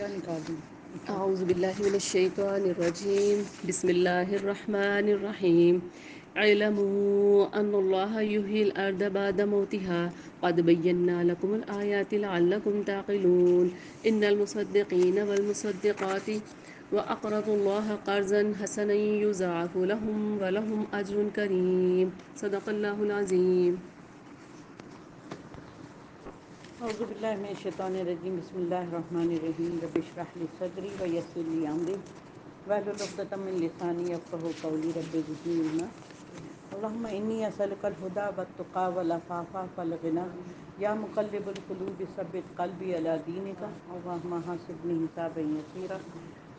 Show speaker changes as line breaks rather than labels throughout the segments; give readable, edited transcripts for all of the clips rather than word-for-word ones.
کیا نکال دوں؟ اچھا
اعوذ باللہ من الشیطان الرجیم بسم اللہ الرحمن الرحیم اعلموا ان اللہ یحیی الارض بعد موتها قد بینا لکم الآیات لعلکم تعقلون ان المصدقین والمصدقات وأقرضوا الله قرضا حسنا يضاعف لهم ولهم أجر كريم صدق الله العظيم.
اعوذ باللہ من الشیطان الرجیم بسم اللہ الرحمن الرحیم رب اشرح لی صدری ویسر لی امری واحلل عقدۃ من لسانی یفقہوا قولی رب زدنی علما اللہم انی اسألک الہدی والتقی والعفاف والغنی یا مقلب القلوب ثبت قلبی علی دینک اللہم حاسبنی حسابا یسیرا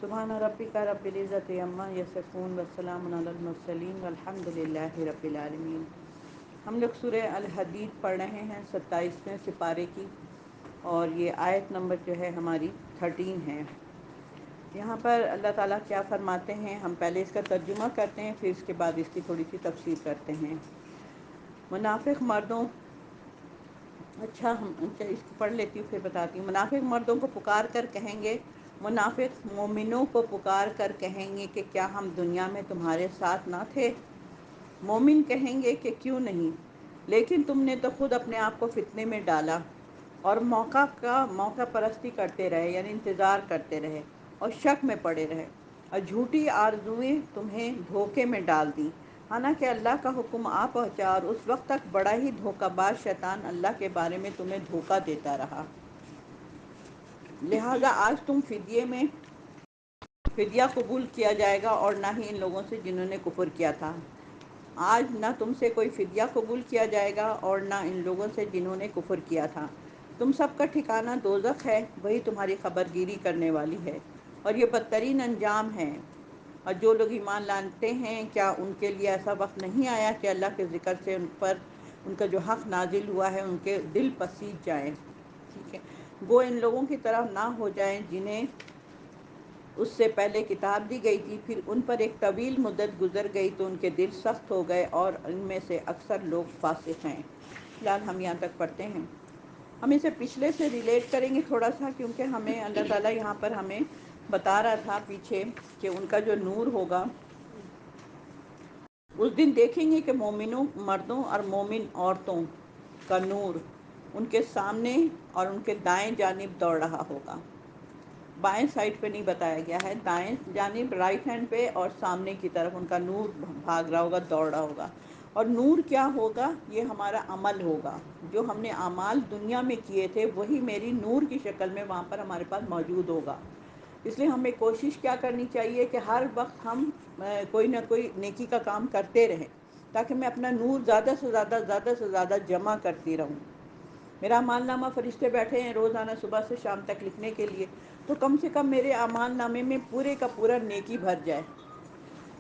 سبحان ربک رب العزۃ عما یصفون والسلام علی المرسلین والحمد للہ رب العالمین۔ ہم لوگ سورہ الحدید پڑھ رہے ہیں 27ویں سپارے کی، اور یہ آیت نمبر جو ہے ہماری 13 ہے۔ یہاں پر اللہ تعالیٰ کیا فرماتے ہیں، ہم پہلے اس کا ترجمہ کرتے ہیں، پھر اس کے بعد اس کی تھوڑی سی تفسیر کرتے ہیں۔ منافق مردوں ہم اس کو پڑھ لیتی ہوں پھر بتاتی ہوں۔ منافق مردوں کو پکار کر کہیں گے، منافق مومنوں کو پکار کر کہیں گے کہ کیا ہم دنیا میں تمہارے ساتھ نہ تھے؟ مومن کہیں گے کہ کیوں نہیں، لیکن تم نے تو خود اپنے آپ کو فتنے میں ڈالا اور موقع پرستی کرتے رہے، یعنی انتظار کرتے رہے اور شک میں پڑے رہے، اور جھوٹی آرزوئیں تمہیں دھوکے میں ڈال دیں، حالانکہ اللہ کا حکم آ پہنچا اور اس وقت تک بڑا ہی دھوکہ باز شیطان اللہ کے بارے میں تمہیں دھوکہ دیتا رہا۔ لہذا آج تم فدیہ قبول کیا جائے گا، اور نہ ہی ان لوگوں سے جنہوں نے کفر کیا تھا۔ آج نہ تم سے کوئی فدیہ قبول کیا جائے گا اور نہ ان لوگوں سے جنہوں نے کفر کیا تھا۔ تم سب کا ٹھکانہ دوزخ ہے، وہی تمہاری خبرگیری کرنے والی ہے، اور یہ بدترین انجام ہے۔ اور جو لوگ ایمان لاتے ہیں، کیا ان کے لیے ایسا وقت نہیں آیا کہ اللہ کے ذکر سے ان پر ان کا جو حق نازل ہوا ہے ان کے دل پسیج جائیں؟ ٹھیک ہے، وہ ان لوگوں کی طرح نہ ہو جائیں جنہیں اس سے پہلے کتاب دی گئی تھی، پھر ان پر ایک طویل مدت گزر گئی تو ان کے دل سخت ہو گئے، اور ان میں سے اکثر لوگ فاسق ہیں۔ فی الحال ہم یہاں تک پڑھتے ہیں۔ ہم اسے پچھلے سے ریلیٹ کریں گے تھوڑا سا، کیونکہ ہمیں اللہ تعالیٰ یہاں پر ہمیں بتا رہا تھا پیچھے کہ ان کا جو نور ہوگا اس دن دیکھیں گے کہ مومنوں مردوں اور مومن عورتوں کا نور ان کے سامنے اور ان کے دائیں جانب دوڑ رہا ہوگا۔ بائیں سائڈ پہ نہیں بتایا گیا ہے، دائیں جانب رائٹ ہینڈ پہ، اور سامنے کی طرف ان کا نور بھاگ رہا ہوگا، دوڑ رہا ہوگا۔ اور نور کیا ہوگا؟ یہ ہمارا عمل ہوگا، جو ہم نے اعمال دنیا میں کیے تھے وہی میری نور کی شکل میں وہاں پر ہمارے پاس موجود ہوگا۔ اس لیے ہمیں کوشش کیا کرنی چاہیے کہ ہر وقت ہم کوئی نہ کوئی نیکی کا کام کرتے رہیں، تاکہ میں اپنا نور زیادہ سے زیادہ جمع کرتی رہوں۔ میرا اعمال نامہ فرشتے بیٹھے ہیں روزانہ صبح سے شام تک لکھنے کے لیے، تو کم سے کم میرے اعمال نامے میں پورے کا پورا نیکی بھر جائے،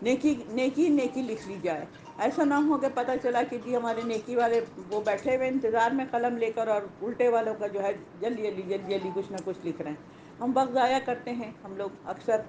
نیکی لکھ لی جائے۔ ایسا نہ ہو کہ پتہ چلا کہ جی ہمارے نیکی والے وہ بیٹھے ہوئے انتظار میں قلم لے کر، اور الٹے والوں کا جو ہے جلدی کچھ نہ کچھ لکھ رہے ہیں۔ ہم وقت ضائع کرتے ہیں ہم لوگ اکثر،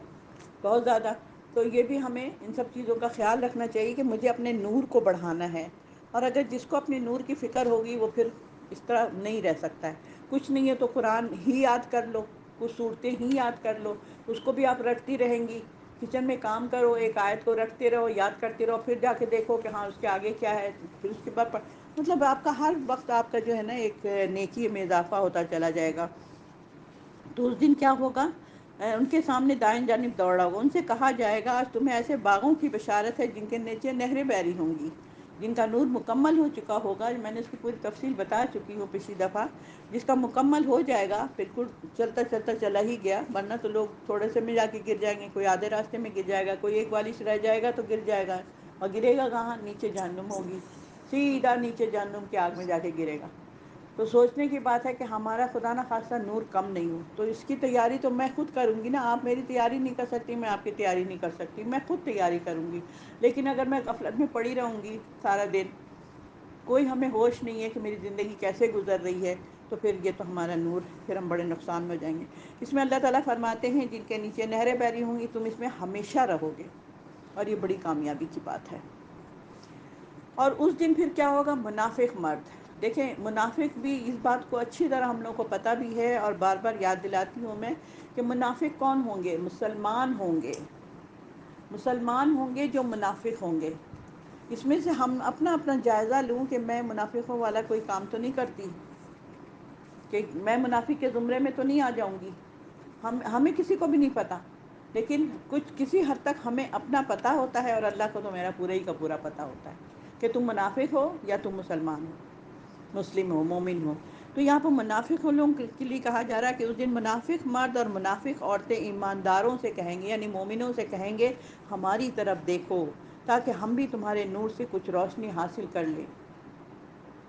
بہت زیادہ۔ تو یہ بھی ہمیں ان سب چیزوں کا خیال رکھنا چاہیے کہ مجھے اپنے نور کو بڑھانا ہے، اور اگر جس کو اپنے نور کی فکر ہوگی وہ پھر اس طرح نہیں رہ سکتا ہے۔ کچھ نہیں ہے تو قرآن ہی یاد کر لو، کچھ صورتیں ہی یاد کر لو، اس کو بھی آپ رٹتی رہیں گی۔ کچن میں کام کرو، ایک آیت کو رٹتے رہو، یاد کرتے رہو، پھر جا کے دیکھو کہ ہاں اس کے آگے کیا ہے، پھر اس کے بعد مطلب آپ کا ہر وقت آپ کا جو ہے نا ایک نیکی میں اضافہ ہوتا چلا جائے گا۔ تو اس دن کیا ہوگا؟ ان کے سامنے دائیں جانب دوڑا ہوگا، ان سے کہا جائے گا آج تمہیں ایسے باغوں کی بشارت ہے جن کے نیچے نہریں بہری ہوں گی، جن کا نور مکمل ہو چکا ہوگا۔ میں نے اس کی پوری تفصیل بتا چکی ہوں پچھلی دفعہ۔ جس کا مکمل ہو جائے گا، بالکل چلتا چلتا چلا ہی گیا، ورنہ تو لوگ تھوڑے سے میں جا کے گر جائیں گے، کوئی آدھے راستے میں گر جائے گا، کوئی ایک والی سے رہ جائے گا تو گر جائے گا، اور گرے گا کہاں؟ نیچے جہنم ہوگی، سیدھا نیچے جہنم کی آگ میں جا کے گرے گا۔ تو سوچنے کی بات ہے کہ ہمارا خدا نہ خواستہ نور کم نہیں ہو، تو اس کی تیاری تو میں خود کروں گی نا۔ آپ میری تیاری نہیں کر سکتی، میں آپ کی تیاری نہیں کر سکتی، میں خود تیاری کروں گی۔ لیکن اگر میں غفلت میں پڑی رہوں گی سارا دن، کوئی ہمیں ہوش نہیں ہے کہ میری زندگی کیسے گزر رہی ہے، تو پھر یہ تو ہمارا نور، پھر ہم بڑے نقصان میں ہو جائیں گے۔ اس میں اللہ تعالیٰ فرماتے ہیں جن کے نیچے نہریں بہری ہوں گی تم اس میں ہمیشہ رہو گے، اور یہ بڑی کامیابی کی بات ہے۔ اور اس دن پھر کیا ہوگا؟ منافق مرد دیکھیں منافق بھی اس بات کو اچھی طرح ہم لوگ کو پتہ بھی ہے، اور بار بار یاد دلاتی ہوں میں کہ منافق کون ہوں گے؟ مسلمان ہوں گے، مسلمان ہوں گے جو منافق ہوں گے۔ اس میں سے ہم اپنا اپنا جائزہ لوں کہ میں منافقوں والا کوئی کام تو نہیں کرتی، کہ میں منافق کے زمرے میں تو نہیں آ جاؤں گی۔ ہمیں کسی کو بھی نہیں پتہ، لیکن کچھ کسی حد تک ہمیں اپنا پتہ ہوتا ہے، اور اللہ کو تو میرا پورا ہی کا پورا پتہ ہوتا ہے کہ تم منافق ہو یا تم مسلمان ہو، مسلم ہو، مومن ہو۔ تو یہاں پر منافق لوگوں کے لیے کہا جا رہا ہے کہ اس دن منافق مرد اور منافق عورتیں ایمانداروں سے کہیں گے، یعنی مومنوں سے کہیں گے ہماری طرف دیکھو تاکہ ہم بھی تمہارے نور سے کچھ روشنی حاصل کر لیں۔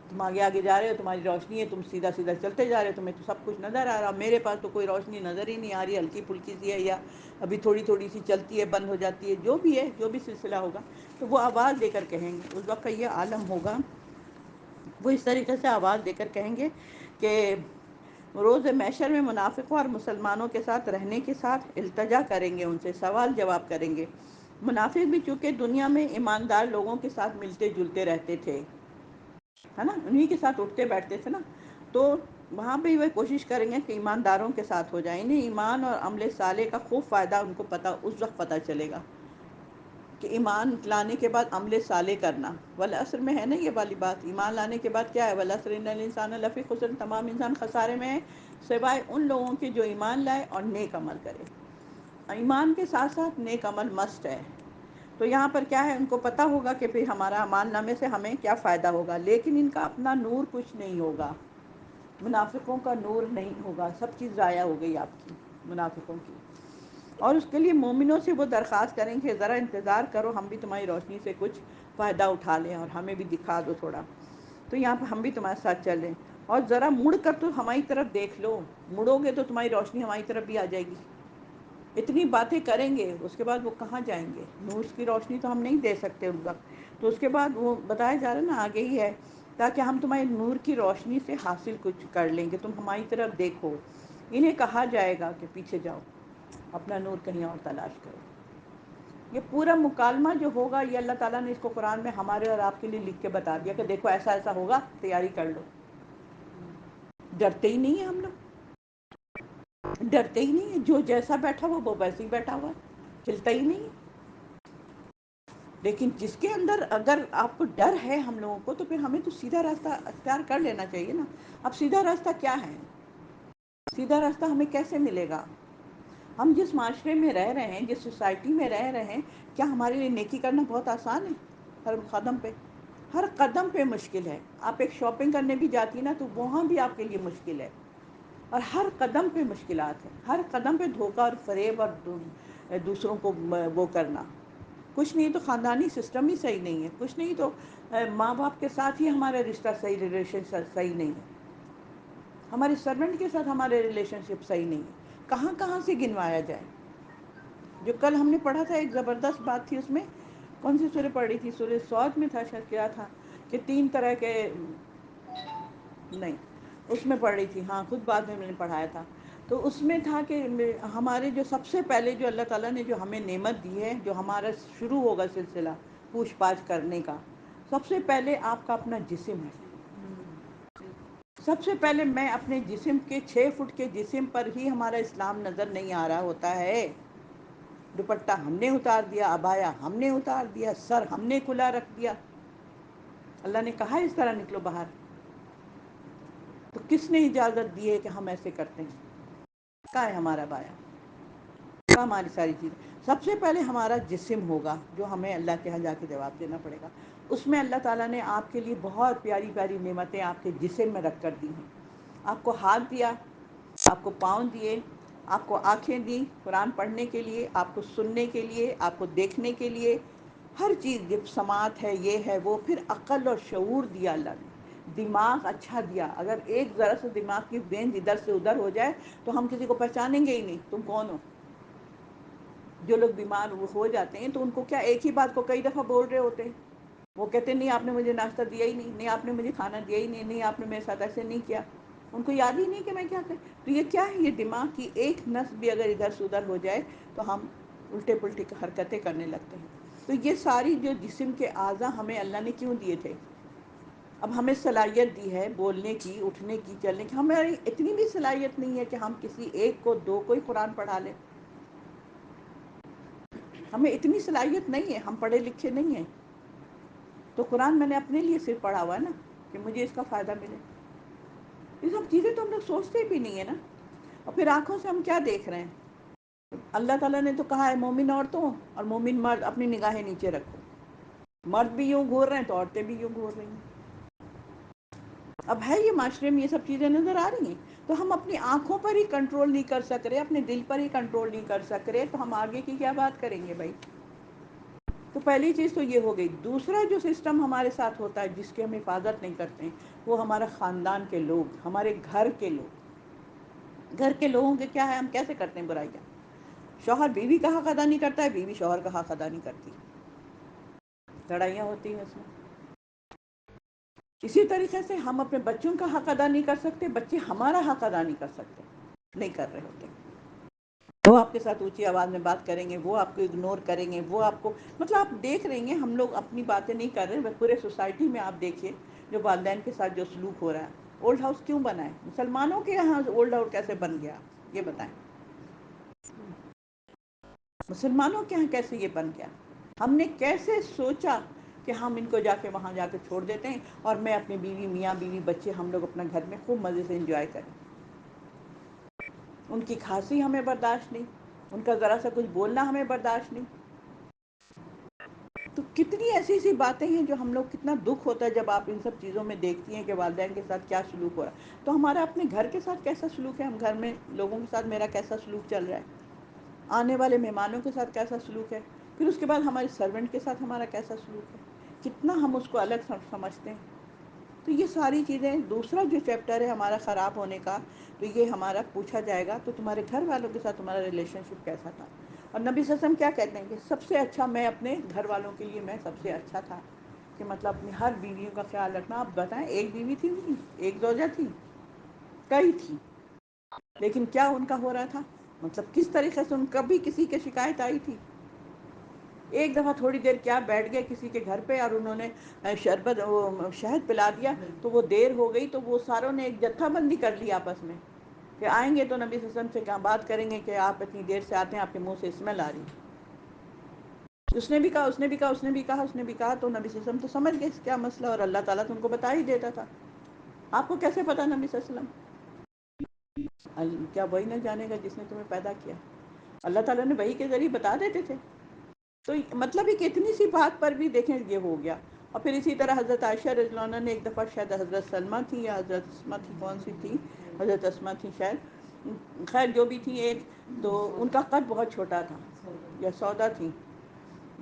تم آگے آگے جا رہے ہو، تمہاری روشنی ہے، تم سیدھا سیدھا چلتے جا رہے ہو، تمہیں تو سب کچھ نظر آ رہا، میرے پاس تو کوئی روشنی نظر ہی نہیں آ رہی، ہلکی پھلکی سی ہے، یا ابھی تھوڑی تھوڑی سی چلتی ہے، بند ہو جاتی ہے، جو بھی ہے، جو بھی سلسلہ ہوگا تو وہ آواز دے کر کہیں گے۔ اس وقت کا یہ عالم ہوگا، وہ اس طریقے سے آواز دے کر کہیں گے کہ روز محشر میں منافقوں اور مسلمانوں کے ساتھ رہنے کے ساتھ التجا کریں گے، ان سے سوال جواب کریں گے۔ منافق بھی چونکہ دنیا میں ایماندار لوگوں کے ساتھ ملتے جلتے رہتے تھے، ہے نا، انہی کے ساتھ اٹھتے بیٹھتے تھے نا، تو وہاں پہ وہ کوشش کریں گے کہ ایمانداروں کے ساتھ ہو جائیں۔ انہیں ایمان اور عمل صالح کا خوب فائدہ ان کو پتہ اس وقت پتہ چلے گا کہ ایمان لانے کے بعد عمل صالح کرنا۔ والعصر میں ہے نا یہ والی بات، ایمان لانے کے بعد کیا ہے؟ والعصر ان الانسان لفی خسر، تمام انسان خسارے میں ہے سوائے ان لوگوں کے جو ایمان لائے اور نیک عمل کرے۔ ایمان کے ساتھ ساتھ نیک عمل مسٹ ہے۔ تو یہاں پر کیا ہے، ان کو پتہ ہوگا کہ پھر ہمارا امان نامے سے ہمیں کیا فائدہ ہوگا، لیکن ان کا اپنا نور کچھ نہیں ہوگا، منافقوں کا نور نہیں ہوگا، سب چیز ضائع ہو گئی آپ کی، منافقوں کی۔ اور اس کے لیے مومنوں سے وہ درخواست کریں کہ ذرا انتظار کرو، ہم بھی تمہاری روشنی سے کچھ فائدہ اٹھا لیں اور ہمیں بھی دکھا دو تھوڑا، تو یہاں پہ ہم بھی تمہارے ساتھ چلیں، اور ذرا مڑ کر تو ہماری طرف دیکھ لو، مڑو گے تو تمہاری روشنی ہماری طرف بھی آ جائے گی۔ اتنی باتیں کریں گے، اس کے بعد وہ کہاں جائیں گے؟ نور کی روشنی تو ہم نہیں دے سکتے اس وقت، تو اس کے بعد وہ بتایا جا رہا ہے نا آگے ہی ہے، تاکہ ہم تمہارے نور کی روشنی سے حاصل کچھ کر لیں گے، تم ہماری طرف دیکھو۔ انہیں کہا جائے گا کہ پیچھے جاؤ، اپنا نور کہیں اور تلاش کرو۔ یہ پورا مکالمہ جو ہوگا، یہ اللہ تعالیٰ نے اس کو قرآن میں ہمارے اور آپ کے لیے لکھ کے بتا دیا کہ دیکھو ایسا ایسا ہوگا، تیاری کر لو۔ ڈرتے ہی نہیں ہیں ہم لوگ، ڈرتے ہی نہیں ہیں، جو جیسا بیٹھا ہوا وہ ویسے ہی بیٹھا ہوا ہے، چلتا ہی نہیں ہے۔ لیکن جس کے اندر اگر آپ کو ڈر ہے ہم لوگوں کو، تو پھر ہمیں تو سیدھا راستہ اختیار کر لینا چاہیے نا۔ اب سیدھا راستہ کیا ہے؟ سیدھا راستہ ہمیں کیسے ملے گا؟ ہم جس معاشرے میں رہ رہے ہیں، جس سوسائٹی میں رہ رہے ہیں، کیا ہمارے لیے نیکی کرنا بہت آسان ہے؟ ہر قدم پہ، ہر قدم پہ مشکل ہے۔ آپ ایک شاپنگ کرنے بھی جاتی نا، تو وہاں بھی آپ کے لیے مشکل ہے، اور ہر قدم پہ مشکلات ہیں، ہر قدم پہ دھوکہ اور فریب اور دوسروں کو وہ کرنا۔ کچھ نہیں تو خاندانی سسٹم ہی صحیح نہیں ہے، کچھ نہیں تو ماں باپ کے ساتھ ہی ہمارا رشتہ صحیح، ریلیشن صحیح نہیں ہے، ہمارے سرونٹ کے ساتھ ہمارے ریلیشن شپ صحیح نہیں ہے، کہاں کہاں سے گنوایا جائے۔ جو کل ہم نے پڑھا تھا، ایک زبردست بات تھی اس میں، کون سی سورہ پڑھی تھی؟ سورہ سعد میں تھا شاید، کیا تھا کہ 3 طرح کے، نہیں اس میں پڑھ رہی تھی، ہاں خود بعد میں نے پڑھایا تھا، تو اس میں تھا کہ ہمارے جو سب سے پہلے جو اللہ تعالیٰ نے جو ہمیں نعمت دی ہے، جو ہمارا شروع ہوگا سلسلہ پوچھ پاچھ کرنے کا، سب سے پہلے آپ کا اپنا جسم ہے۔ سب سے پہلے میں اپنے جسم کے 6 فٹ کے جسم پر ہی ہمارا اسلام نظر نہیں آ رہا ہوتا ہے۔ دوپٹہ ہم نے اتار دیا، عبایا ہم نے اتار دیا، سر ہم نے کھلا رکھ دیا، اللہ نے کہا اس طرح نکلو باہر، تو کس نے اجازت دی ہے کہ ہم ایسے کرتے ہیں؟ کہاں ہے ہمارا بایا؟ کہاں ہماری ساری چیزیں؟ سب سے پہلے ہمارا جسم ہوگا، جو ہمیں اللہ کے ہاں جا کے جواب دینا پڑے گا۔ اس میں اللہ تعالیٰ نے آپ کے لیے بہت پیاری پیاری نعمتیں آپ کے جسم میں رکھ کر دی ہیں۔ آپ کو ہاتھ دیا، آپ کو پاؤں دیے، آپ کو آنکھیں دیں قرآن پڑھنے کے لیے، آپ کو سننے کے لیے، آپ کو دیکھنے کے لیے، ہر چیز، جب سماعت ہے، یہ ہے وہ، پھر عقل اور شعور دیا اللہ نے، دماغ اچھا دیا۔ اگر ایک ذرا سے دماغ کی رینج ادھر سے ادھر ہو جائے تو ہم کسی کو پہچانیں گے ہی نہیں، تم کون ہو؟ جو لوگ بیمار ہو جاتے ہیں تو ان کو کیا ایک ہی بات کو کئی دفعہ بول رہے ہوتے ہیں، وہ کہتے ہیں نہیں آپ نے مجھے ناشتہ دیا ہی نہیں، نہیں آپ نے مجھے کھانا دیا ہی نہیں، نہیں آپ نے میرے ساتھ ایسے نہیں کیا، ان کو یاد ہی نہیں کہ میں کیا کروں۔ تو یہ کیا ہے؟ یہ دماغ کی ایک نس بھی اگر ادھر سے ادھر ہو جائے تو ہم الٹے پلٹے حرکتیں کرنے لگتے ہیں۔ تو یہ ساری جو جسم کے اعضاء ہمیں اللہ نے کیوں دیے تھے؟ اب ہمیں صلاحیت دی ہے بولنے کی، اٹھنے کی، چلنے کی، ہماری اتنی بھی صلاحیت نہیں ہے کہ ہم کسی ایک کو دو کو ہی قرآن پڑھا لیں. ہمیں اتنی صلاحیت نہیں ہے، ہم پڑھے لکھے نہیں ہیں. تو قرآن میں نے اپنے لیے صرف پڑھا ہوا ہے نا، کہ مجھے اس کا فائدہ ملے. یہ سب چیزیں تو ہم لوگ سوچتے بھی نہیں ہے نا. اور پھر آنکھوں سے ہم کیا دیکھ رہے ہیں؟ اللہ تعالیٰ نے تو کہا ہے مومن عورتوں اور مومن مرد اپنی نگاہیں نیچے رکھو. مرد بھی یوں گھور رہے ہیں تو عورتیں بھی یوں گھور رہی ہیں. اب ہے یہ معاشرے میں یہ سب چیزیں نظر آ رہی ہیں. تو ہم اپنی آنکھوں پر ہی کنٹرول نہیں کر سک رہے، اپنے دل پر ہی کنٹرول نہیں کر سک رہے، تو ہم آگے کی کیا بات کریں گے بھائی؟ تو پہلی چیز تو یہ ہو گئی. دوسرا جو سسٹم ہمارے ساتھ ہوتا ہے جس کی ہم حفاظت نہیں کرتے ہیں، وہ ہمارا خاندان کے لوگ، ہمارے گھر کے لوگ. گھر کے لوگوں کے کیا ہے، ہم کیسے کرتے ہیں برائیاں؟ شوہر بیوی کا حق ادا نہیں کرتا ہے، بیوی شوہر کا حق ادا نہیں کرتی، لڑائیاں ہوتی ہیں اس میں. اسی طریقے سے ہم اپنے بچوں کا حق ادا نہیں کر سکتے، بچے ہمارا حق ادا نہیں کر سکتے، نہیں کر رہے ہوتے. وہ آپ کے ساتھ اونچی آواز میں بات کریں گے، وہ آپ کو اگنور کریں گے، وہ آپ کو مطلب آپ دیکھ رہیں گے. ہم لوگ اپنی باتیں نہیں کر رہے ہیں، پورے سوسائٹی میں آپ دیکھیے جو والدین کے ساتھ جو سلوک ہو رہا ہے. اولڈ ہاؤس کیوں بنا ہے؟ مسلمانوں کے یہاں اولڈ ہاؤس کیسے بن گیا؟ یہ بتائیں. مسلمانوں کے یہاں کیسے یہ بن گیا؟ ہم نے کیسے سوچا کہ ہم ان کو جا کے وہاں جا کے چھوڑ دیتے ہیں اور میں اپنی بیوی، میاں بیوی، بچے، ہم لوگ اپنا گھر میں خوب مزے سے انجوائے کریں. ان کی کھانسی ہمیں برداشت نہیں، ان کا ذرا سا کچھ بولنا ہمیں برداشت نہیں. تو کتنی ایسی ایسی باتیں ہیں جو ہم لوگ، کتنا دکھ ہوتا ہے جب آپ ان سب چیزوں میں دیکھتی ہیں کہ والدین کے ساتھ کیا سلوک ہو رہا ہے. تو ہمارا اپنے گھر کے ساتھ کیسا سلوک ہے؟ ہم گھر میں لوگوں کے ساتھ میرا کیسا سلوک چل رہا ہے؟ آنے والے مہمانوں کے ساتھ کیسا سلوک ہے؟ پھر اس کے بعد ہمارے سرونٹ کے ساتھ ہمارا کیسا سلوک ہے؟ کتنا ہم اس کو الگ سمجھتے ہیں. تو یہ ساری چیزیں، دوسرا جو چیپٹر ہے ہمارا خراب ہونے کا، تو یہ ہمارا پوچھا جائے گا تو تمہارے گھر والوں کے ساتھ تمہارا ریلیشن شپ کیسا تھا؟ اور نبی صلی اللہ علیہ وسلم کیا کہتے ہیں کہ سب سے اچھا، میں اپنے گھر والوں کے لیے میں سب سے اچھا تھا. کہ مطلب اپنی ہر بیویوں کا خیال رکھنا. آپ بتائیں، ایک بیوی تھی ان کی؟ ایک زوجہ تھی؟ کئی تھی. لیکن کیا ان کا ہو رہا تھا؟ مطلب کس طریقے سے ان کبھی کسی کی شکایت آئی تھی؟ ایک دفعہ تھوڑی دیر کیا بیٹھ گئے کسی کے گھر پہ اور انہوں نے شربت، وہ شہد پلا دیا، تو وہ دیر ہو گئی تو وہ ساروں نے ایک جتھا بندی کر لی آپس میں کہ آئیں گے تو نبی صلی اللہ علیہ وسلم سے کیا بات کریں گے کہ آپ اتنی دیر سے آتے ہیں، آپ کے منہ سے اسمیل آ رہی. اس نے بھی کہا، اس نے بھی کہا، اس نے بھی کہا، اس نے بھی کہا، تو نبی صلی اللہ علیہ وسلم تو سمجھ گئے کیا مسئلہ، اور اللہ تعالیٰ تو ان کو بتا ہی دیتا تھا. آپ کو کیسے پتا نبی صلی اللہ علیہ وسلم؟ کیا وہی نہ جانے گا جس نے تمہیں پیدا کیا؟ اللہ تعالیٰ نے وحی کے ذریعے بتا دیتے تھے. تو مطلب ایک اتنی سی بات پر بھی دیکھیں یہ ہو گیا. اور پھر اسی طرح حضرت عائشہ رضی اللہ عنہ نے ایک دفعہ، شاید حضرت سلمہ تھی یا حضرت اسمہ تھی، کون سی تھی، حضرت اسمہ تھی شاید، خیر جو بھی تھی ایک، تو ان کا قد بہت چھوٹا تھا، یا سودا تھی،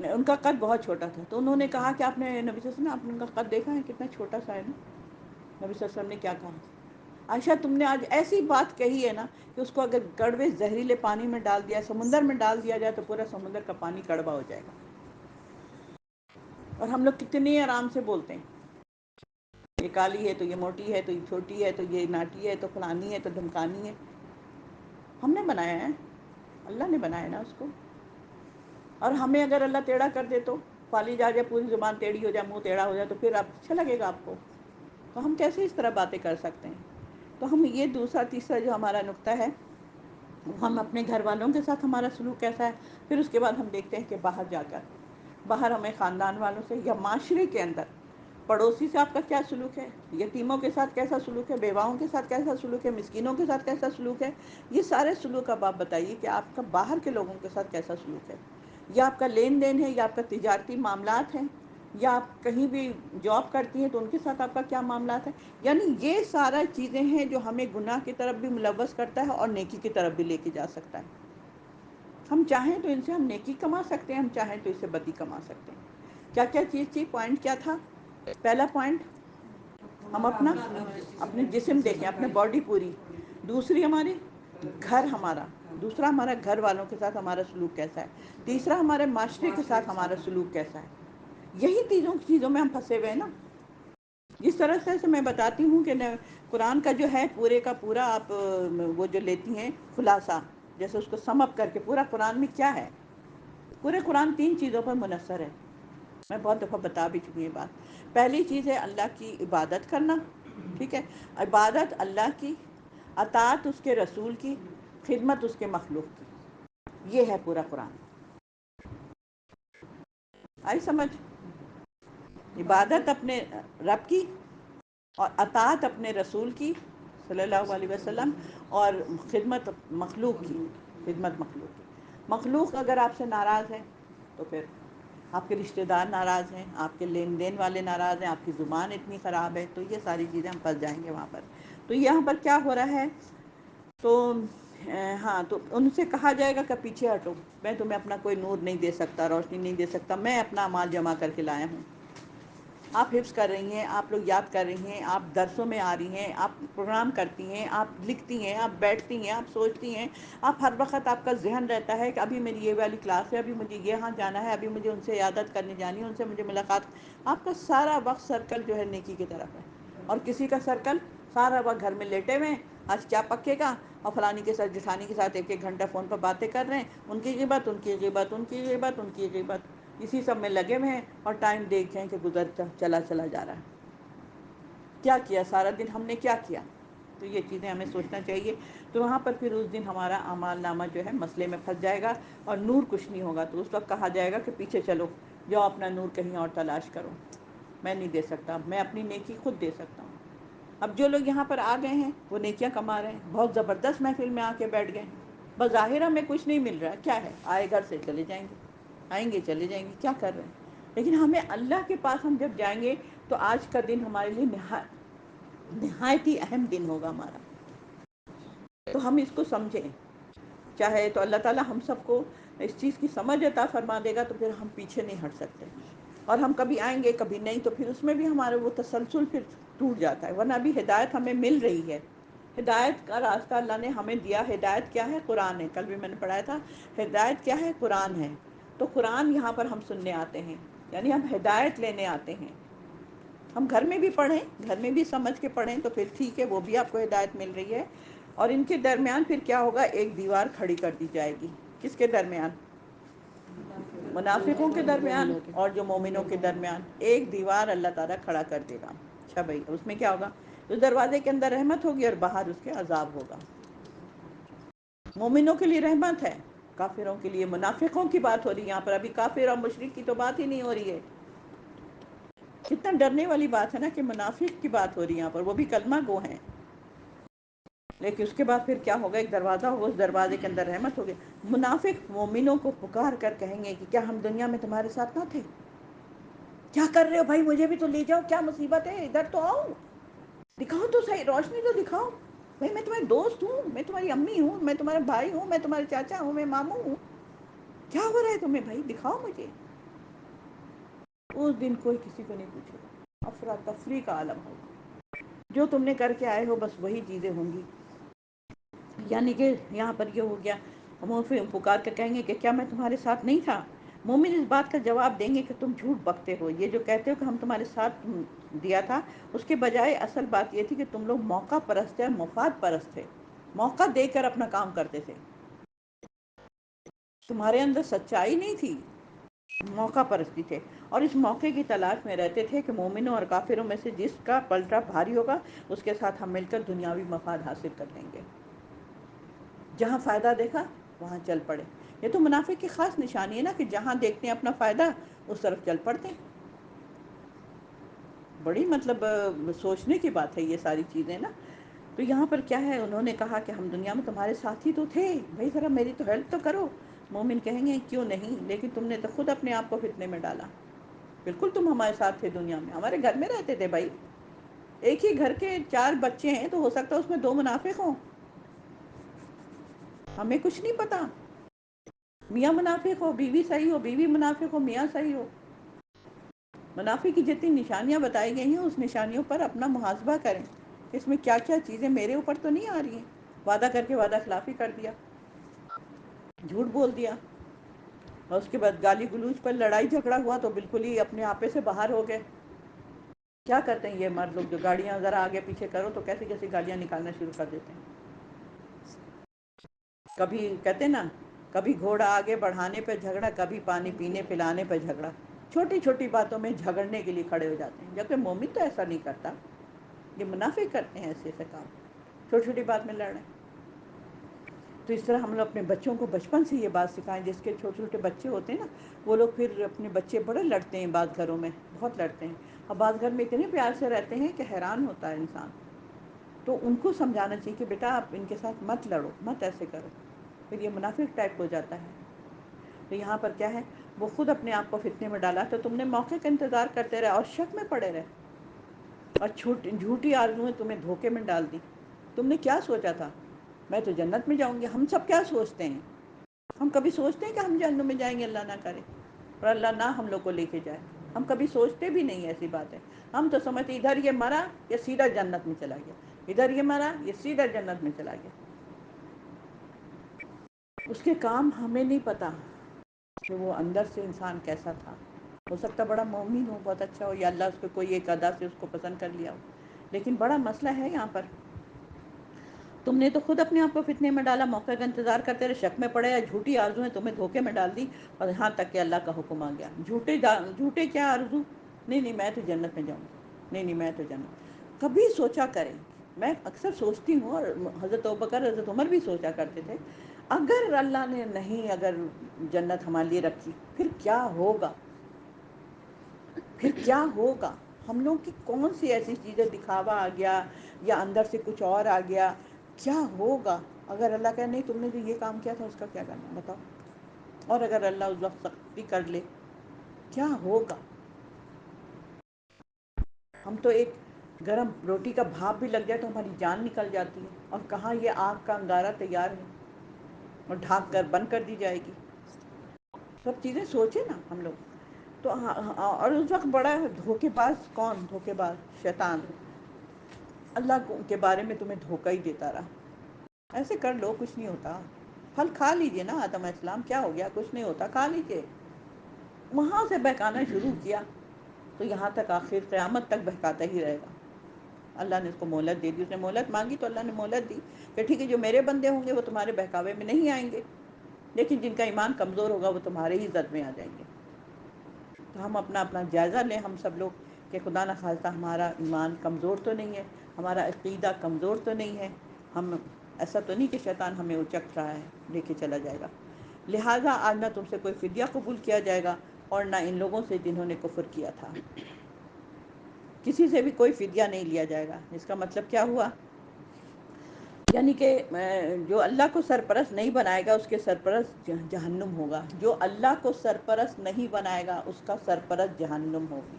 ان کا قد بہت چھوٹا تھا. تو انہوں نے کہا کہ آپ نے نبی صلی اللہ علیہ وسلم، آپ نے ان کا قد دیکھا ہے کتنا چھوٹا سا ہے نا؟ نبی صلی اللہ علیہ وسلم نے کیا کہا؟ عائشہ تم نے آج ایسی بات کہی ہے نا کہ اس کو اگر کڑوے زہریلے پانی میں ڈال دیا، سمندر میں ڈال دیا جائے تو پورا سمندر کا پانی کڑوا ہو جائے گا. اور ہم لوگ کتنے آرام سے بولتے ہیں، یہ کالی ہے تو یہ موٹی ہے تو یہ چھوٹی ہے تو یہ ناٹی ہے تو فلانی ہے تو دھمکانی ہے. ہم نے بنایا ہے، اللہ نے بنایا نا اس کو. اور ہمیں اگر اللہ ٹیڑھا کر دے تو فالج آ جائے، پوری زبان ٹیڑھی ہو جائے، منہ ٹیڑھا ہو جائے، تو پھر اچھا لگے گا آپ کو؟ تو ہم کیسے اس طرح باتیں کر سکتے ہیں؟ تو ہم یہ دوسرا تیسرا جو ہمارا نقطہ ہے، ہم اپنے گھر والوں کے ساتھ ہمارا سلوک کیسا ہے. پھر اس کے بعد ہم دیکھتے ہیں کہ باہر جا کر، باہر ہمیں خاندان والوں سے یا معاشرے کے اندر پڑوسی سے آپ کا کیا سلوک ہے، یتیموں کے ساتھ کیسا سلوک ہے، بیواؤں کے ساتھ کیسا سلوک ہے، مسکینوں کے ساتھ کیسا سلوک ہے. یہ سارے سلوک اب آپ بتائیے کہ آپ کا باہر کے لوگوں کے ساتھ کیسا سلوک ہے. یا آپ کا لین دین ہے، یا آپ کا تجارتی معاملات ہیں، یا آپ کہیں بھی جاب کرتی ہیں تو ان کے ساتھ آپ کا کیا معاملات ہیں. یعنی یہ سارا چیزیں ہیں جو ہمیں گناہ کی طرف بھی ملوث کرتا ہے اور نیکی کی طرف بھی لے کے جا سکتا ہے. ہم چاہیں تو ان سے ہم نیکی کما سکتے ہیں، ہم چاہیں تو اس سے بدی کما سکتے ہیں. کیا کیا چیز تھی؟ پوائنٹ کیا تھا؟ پہلا پوائنٹ، ہم اپنے جسم دیکھیں، اپنے باڈی پوری. دوسری ہماری گھر ہمارا، دوسرا ہمارا گھر والوں کے ساتھ ہمارا سلوک کیسا ہے. تیسرا ہمارے معاشرے کے ساتھ ہمارا سلوک کیسا ہے. یہی چیزوں میں ہم پھنسے ہوئے ہیں نا. جس طرح سے میں بتاتی ہوں کہ قرآن کا جو ہے پورے کا پورا آپ وہ جو لیتی ہیں خلاصہ، جیسے اس کو سم اپ کر کے پورا قرآن میں کیا ہے. پورے قرآن 3 چیزوں پر منحصر ہے. میں بہت دفعہ بتا بھی چکی ہوں یہ بات. پہلی چیز ہے اللہ کی عبادت کرنا. ٹھیک ہے، عبادت اللہ کی، اطاعت اس کے رسول کی، خدمت اس کے مخلوق کی. یہ ہے پورا قرآن. آئی سمجھ؟ عبادت اپنے رب کی، اور اطاعت اپنے رسول کی صلی اللہ علیہ وسلم، اور خدمت مخلوق کی. خدمت مخلوق کی. مخلوق اگر آپ سے ناراض ہے تو پھر آپ کے رشتہ دار ناراض ہیں، آپ کے لین دین والے ناراض ہیں، آپ کی زبان اتنی خراب ہے، تو یہ ساری چیزیں ہم پھنس جائیں گے وہاں پر. تو یہاں پر کیا ہو رہا ہے؟ تو ہاں، تو ان سے کہا جائے گا کہ پیچھے ہٹو، میں تمہیں اپنا کوئی نور نہیں دے سکتا، روشنی نہیں دے سکتا، میں اپنا مال جمع کر کے لایا ہوں. آپ حفظ کر رہی ہیں، آپ لوگ یاد کر رہی ہیں، آپ درسوں میں آ رہی ہیں، آپ پروگرام کرتی ہیں، آپ لکھتی ہیں، آپ بیٹھتی ہیں، آپ سوچتی ہیں، آپ ہر وقت آپ کا ذہن رہتا ہے کہ ابھی میری یہ والی کلاس ہے، ابھی مجھے یہاں جانا ہے، ابھی مجھے ان سے عیادت کرنے جانی ہے، ان سے مجھے ملاقات. آپ کا سارا وقت سرکل جو ہے نیکی کی طرف ہے. اور کسی کا سرکل سارا وقت گھر میں لیٹے ہوئے ہیں، آج کیا پکے گا، اور فلانی کے ساتھ جٹھانی کے ساتھ ایک ایک گھنٹہ فون پر باتیں کر رہے ہیں، ان کی غیبت، ان کی غیبت، ان کی غیبت، ان کی غیبت، اسی سب میں لگے ہوئے ہیں. اور ٹائم دیکھیں کہ گزرتا چلا جا رہا ہے. کیا کیا سارا دن ہم نے، کیا کیا؟ تو یہ چیزیں ہمیں سوچنا چاہیے. تو وہاں پر پھر اس دن ہمارا اعمال نامہ جو ہے مسئلے میں پھنس جائے گا، اور نور کچھ نہیں ہوگا. تو اس وقت کہا جائے گا کہ پیچھے چلو، جاؤ اپنا نور کہیں اور تلاش کرو، میں نہیں دے سکتا، میں اپنی نیکی خود دے سکتا ہوں. اب جو لوگ یہاں پر آ گئے ہیں وہ نیکیاں کما رہے ہیں، بہت زبردست محفل میں آ کے بیٹھ گئے ہیں. بظاہر ہمیں کچھ نہیں مل رہا، کیا ہے، آئے گھر سے چلے جائیں گے، آئیں گے چلے جائیں گے، کیا کر رہے ہیں. لیکن ہمیں اللہ کے پاس ہم جب جائیں گے تو آج کا دن ہمارے لیے نہایت ہی اہم دن ہوگا ہمارا. تو ہم اس کو سمجھیں. چاہے تو اللہ تعالی ہم سب کو اس چیز کی سمجھ عطا فرما دے گا، تو پھر ہم پیچھے نہیں ہٹ سکتے. اور ہم کبھی آئیں گے کبھی نہیں، تو پھر اس میں بھی ہمارا وہ تسلسل پھر ٹوٹ جاتا ہے. ورنہ ابھی ہدایت ہمیں مل رہی ہے. ہدایت کا راستہ اللہ نے ہمیں دیا. ہدایت کیا ہے؟ قرآن ہے. کل بھی میں نے پڑھایا تھا، ہدایت کیا ہے؟ قرآن ہے. تو قرآن یہاں پر ہم سننے آتے ہیں، یعنی ہم ہدایت لینے آتے ہیں. ہم گھر میں بھی پڑھیں، گھر میں بھی سمجھ کے پڑھیں تو پھر ٹھیک ہے، وہ بھی آپ کو ہدایت مل رہی ہے. اور ان کے درمیان پھر کیا ہوگا؟ ایک دیوار کھڑی کر دی جائے گی. کس کے درمیان؟ منافقوں کے درمیان
مومنوں کے.
اور جو مومنوں کے درمیان ایک دیوار اللہ تعالیٰ کھڑا کر دے گا. اچھا بھائی، اس میں کیا ہوگا؟ اس دروازے کے اندر رحمت ہوگی اور باہر اس کے عذاب ہوگا. مومنوں کے لیے رحمت ہے، کافروں کے لیے، منافقوں کی بات ہو رہی ہے یہاں پر. ابھی کافر اور مشرک کی تو بات ہی نہیں ہو رہی ہے. کتنا ڈرنے والی بات ہے نا کہ منافق کی بات ہو رہی ہے یہاں پر، وہ بھی کلمہ گو ہیں. لیکن اس کے بعد پھر کیا ہوگا؟ ایک دروازہ ہوگا، اس دروازے کے اندر رحمت ہوگی. منافق مومنوں کو پکار کر کہیں گے کہ کیا ہم دنیا میں تمہارے ساتھ نہ تھے؟ کیا کر رہے ہو بھائی؟ مجھے بھی تو لے جاؤ، کیا مصیبت ہے، ادھر تو آؤ، دکھاؤ تو صحیح، روشنی تو دکھاؤ. بھائی میں تمہاری دوست ہوں، میں تمہاری امی ہوں، میں تمہارا بھائی ہوں، میں تمہارے چاچا ہوں، میں ماموں ہوں. کیا ہو رہا ہے تمہیں بھائی؟ دکھاؤ مجھے. اس دن کوئی کسی کو نہیں پوچھے گا. افراتفری کا عالم ہوگا. جو تم نے کر کے آئے ہو بس وہی چیزیں ہوں گی. یعنی کہ یہاں پر یہ ہو گیا، ہم پھر پکار کے کہیں گے کہ کیا میں تمہارے ساتھ نہیں تھا؟ مومن اس بات کا جواب دیں گے کہ تم جھوٹ بکتے ہو. یہ جو کہتے ہو کہ ہم تمہارے ساتھ دیا تھا، اس کے بجائے اصل بات یہ تھی کہ تم لوگ موقع پرست تھے، مفاد پرست تھے. موقع دے کر اپنا کام کرتے تھے. تمہارے اندر سچائی نہیں تھی، موقع پرستی تھے. اور اس موقع کی تلاش میں رہتے تھے کہ مومنوں اور کافروں میں سے جس کا پلڑا بھاری ہوگا اس کے ساتھ ہم مل کر دنیاوی مفاد حاصل کر لیں گے. جہاں فائدہ دیکھا وہاں چل پڑے. یہ تو منافق کی خاص نشانی ہے نا کہ جہاں دیکھتے ہیں اپنا فائدہ اس طرف چل پڑتے ہیں. بڑی مطلب سوچنے کی بات ہے یہ ساری چیزیں نا. تو یہاں پر کیا ہے؟ انہوں نے کہا کہ ہم دنیا میں تمہارے ساتھی تو تھے، بھائی ذرا میری تو ہیلپ تو کرو. مومن کہیں گے کیوں نہیں، لیکن تم نے تو خود اپنے آپ کو فتنے میں ڈالا. بالکل تم ہمارے ساتھ تھے، دنیا میں ہمارے گھر میں رہتے تھے بھائی. ایک ہی گھر کے 4 بچے ہیں تو ہو سکتا ہے اس میں 2 منافق ہوں. ہمیں کچھ نہیں پتا. میاں منافق ہو، بیوی صحیح ہو، بیوی منافق ہو، میاں صحیح ہو. منافق کی جتنی نشانیاں بتائی گئی ہیں اس نشانیوں پر اپنا محاسبہ کریں. اس میں کیا کیا چیزیں میرے اوپر تو نہیں آ رہی ہیں. وعدہ کر کے وعدہ خلافی کر دیا، جھوٹ بول دیا، اور اس کے بعد گالی گلوچ پر لڑائی جھگڑا ہوا تو بالکل ہی اپنے آپے سے باہر ہو گئے. کیا کرتے ہیں یہ مرد لوگ جو گاڑیاں ذرا آگے پیچھے کرو تو کیسی کیسی گالیاں نکالنا شروع کر دیتے ہیں. کبھی کہتے نا، کبھی گھوڑا آگے بڑھانے پہ جھگڑا، کبھی پانی پینے پلانے پہ جھگڑا. چھوٹی چھوٹی باتوں میں جھگڑنے کے لیے کھڑے ہو جاتے ہیں، جبکہ مومن تو ایسا نہیں کرتا. یہ منافق کرتے ہیں ایسے ایسے کام، چھوٹی چھوٹی بات میں لڑ رہے ہیں. تو اس طرح ہم لوگ اپنے بچوں کو بچپن سے یہ بات سکھائیں. جس کے چھوٹے چھوٹے بچے ہوتے ہیں نا، وہ لوگ پھر اپنے بچے بڑے لڑتے ہیں بعض گھروں میں، بہت لڑتے ہیں. اور بعض گھر میں اتنے پیار سے رہتے ہیں کہ حیران ہوتا ہے انسان. تو ان کو سمجھانا چاہیے کہ بیٹا آپ ان کے ساتھ مت لڑو، مت ایسے کرو، پھر یہ منافق ٹائپ ہو جاتا ہے. تو یہاں پر کیا ہے، وہ خود اپنے آپ کو فتنے میں ڈالا. تو تم نے موقع کا انتظار کرتے رہے اور شک میں پڑے رہے، اور جھوٹی آرزویں تمہیں دھوکے میں ڈال دی. تم نے کیا سوچا تھا میں تو جنت میں جاؤں گی؟ ہم سب کیا سوچتے ہیں؟ ہم کبھی سوچتے ہیں کہ ہم جنت میں جائیں گے؟ اللہ نہ کرے اور اللہ نہ ہم لوگ کو لے کے جائے. ہم کبھی سوچتے بھی نہیں ایسی بات ہے. ہم تو سمجھتے ادھر یہ مرا یا سیدھا جنت میں چلا گیا، ادھر یہ مرا یہ سیدھا جنت میں چلا گیا. اس کے کام ہمیں نہیں پتا کہ وہ اندر سے انسان کیسا تھا. ہو سکتا بڑا مومن ہو، بہت اچھا ہو، یا اللہ اس کو کوئی ایک ادا سے اس کو پسند کر لیا ہو. لیکن بڑا مسئلہ ہے یہاں پر. تم نے تو خود اپنے آپ کو فتنے میں ڈالا، موقع کا انتظار کرتے رہے، شک میں پڑے، یا جھوٹی آرزویں تمہیں دھوکے میں ڈال دی. اور یہاں تک کہ اللہ کا حکم آ گیا. جھوٹے کیا آرزو؟ نہیں نہیں میں تو جنت میں جاؤں گی، نہیں نہیں میں تو جنت. کبھی سوچا کریں. میں اکثر سوچتی ہوں، اور حضرت ابوبکر حضرت عمر بھی سوچا کرتے تھے، اگر اللہ نے نہیں اگر جنت ہمارے لیے رکھی پھر کیا ہوگا؟ پھر کیا ہوگا؟ ہم لوگ کی کون سی ایسی چیزیں دکھاوا آ گیا یا اندر سے کچھ اور آ گیا؟ کیا ہوگا اگر اللہ کہ نہیں تم نے جو یہ کام کیا تھا اس کا کیا کرنا بتاؤ؟ اور اگر اللہ اس وقت سختی کر لے کیا ہوگا؟ ہم تو ایک گرم روٹی کا بھاپ بھی لگ جائے تو ہماری جان نکل جاتی ہے، اور کہاں یہ آگ کا انگارہ تیار ہے اور ڈھانک کر بند کر دی جائے گی. سب چیزیں سوچیں نا ہم لوگ. تو اور اس وقت بڑا دھوکے باز کون؟ دھوکے باز شیطان. اللہ کے بارے میں تمہیں دھوکہ ہی دیتا رہا. ایسے کر لو کچھ نہیں ہوتا، پھل کھا لیجئے نا. آدم علیہ السلام کیا ہو گیا؟ کچھ نہیں ہوتا، کھا لیجئے. وہاں سے بہکانا شروع کیا تو یہاں تک آخر قیامت تک بہکاتا ہی رہے گا. اللہ نے اس کو مہلت دے دی. اس نے مہلت مانگی تو اللہ نے مہلت دی کہ ٹھیک ہے جو میرے بندے ہوں گے وہ تمہارے بہکاوے میں نہیں آئیں گے، لیکن جن کا ایمان کمزور ہوگا وہ تمہارے ہی زد میں آ جائیں گے. تو ہم اپنا اپنا جائزہ لیں ہم سب لوگ کہ خدا نہ خواستہ ہمارا ایمان کمزور تو نہیں ہے، ہمارا عقیدہ کمزور تو نہیں ہے. ہم ایسا تو نہیں کہ شیطان ہمیں اچک رہا ہے لے کے چلا جائے گا. لہٰذا آج نہ تم سے کوئی فدیہ قبول کیا جائے گا اور نہ ان لوگوں سے جنہوں نے کفر کیا تھا. کسی سے بھی کوئی فدیہ نہیں لیا جائے گا. اس کا مطلب کیا ہوا؟ یعنی کہ جو اللہ کو سرپرست نہیں بنائے گا اس کے سرپرست جہنم ہوگا. جو اللہ کو سرپرست نہیں بنائے گا اس کا سرپرست جہنم ہوگی.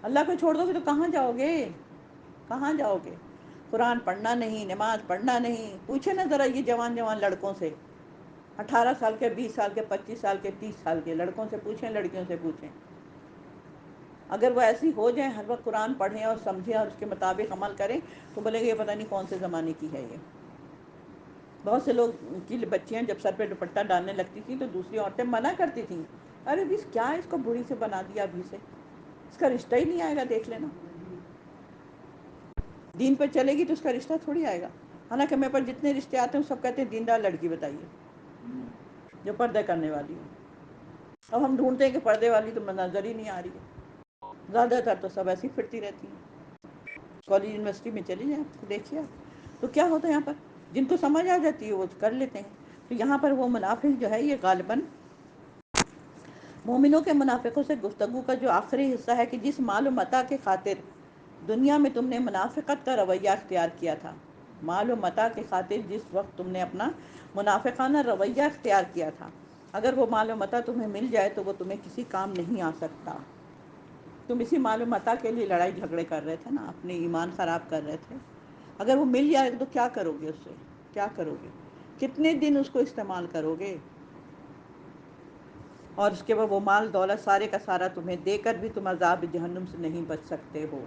اللہ کو چھوڑ دو گے تو کہاں جاؤ گے؟ کہاں جاؤ گے؟ قرآن پڑھنا نہیں، نماز پڑھنا نہیں. پوچھے نا ذرا یہ جوان جوان لڑکوں سے، 18 سال کے، 20 سال کے، 25 سال کے، 30 سال کے لڑکوں سے پوچھیں، لڑکیوں سے پوچھیں. اگر وہ ایسی ہو جائیں ہر وقت قرآن پڑھیں اور سمجھیں اور اس کے مطابق عمل کریں تو بولیں گے یہ پتہ نہیں کون سے زمانے کی ہے یہ. بہت سے لوگ کی بچیاں جب سر پہ دوپٹہ ڈالنے لگتی تھیں تو دوسری عورتیں منع کرتی تھیں، ارے بیس کیا اس کو بری سے بنا دیا ابھی سے، اس کا رشتہ ہی نہیں آئے گا، دیکھ لینا. دین پہ چلے گی تو اس کا رشتہ تھوڑی آئے گا. حالانکہ میرے پاس جتنے رشتے آتے ہیں سب کہتے ہیں دیندار لڑکی بتائیے جو پردہ کرنے والی ہو. اب ہم ڈھونڈتے ہیں کہ پردے والی تو نظر ہی نہیں آ رہی ہے. زیادہ تر تو سب ایسی پھرتی رہتی ہیں. کالج یونیورسٹی میں چلی جائیں دیکھیے آپ تو کیا ہوتا ہے. یہاں پر جن کو سمجھ آ جاتی ہے وہ کر لیتے ہیں. تو یہاں پر وہ منافق جو ہے یہ غالباً مومنوں کے منافقوں سے گفتگو کا جو آخری حصہ ہے کہ جس مال و متاع کے خاطر دنیا میں تم نے منافقت کا رویہ اختیار کیا تھا. مال و متاع کی خاطر جس وقت تم نے اپنا منافقانہ رویہ اختیار کیا تھا، اگر وہ مال و متاع تمہیں مل جائے تو وہ تمہیں کسی کام نہیں آ سکتا. تم اسی مال و متاع کے لیے لڑائی جھگڑے کر رہے تھے نا، اپنے ایمان خراب کر رہے تھے. اگر وہ مل جائے تو کیا کرو گے؟ اس سے کیا کرو گے؟ کتنے دن اس کو استعمال کرو گے؟ اور اس کے بعد وہ مال دولت سارے کا سارا تمہیں دے کر بھی تم عذاب جہنم سے نہیں بچ سکتے ہو،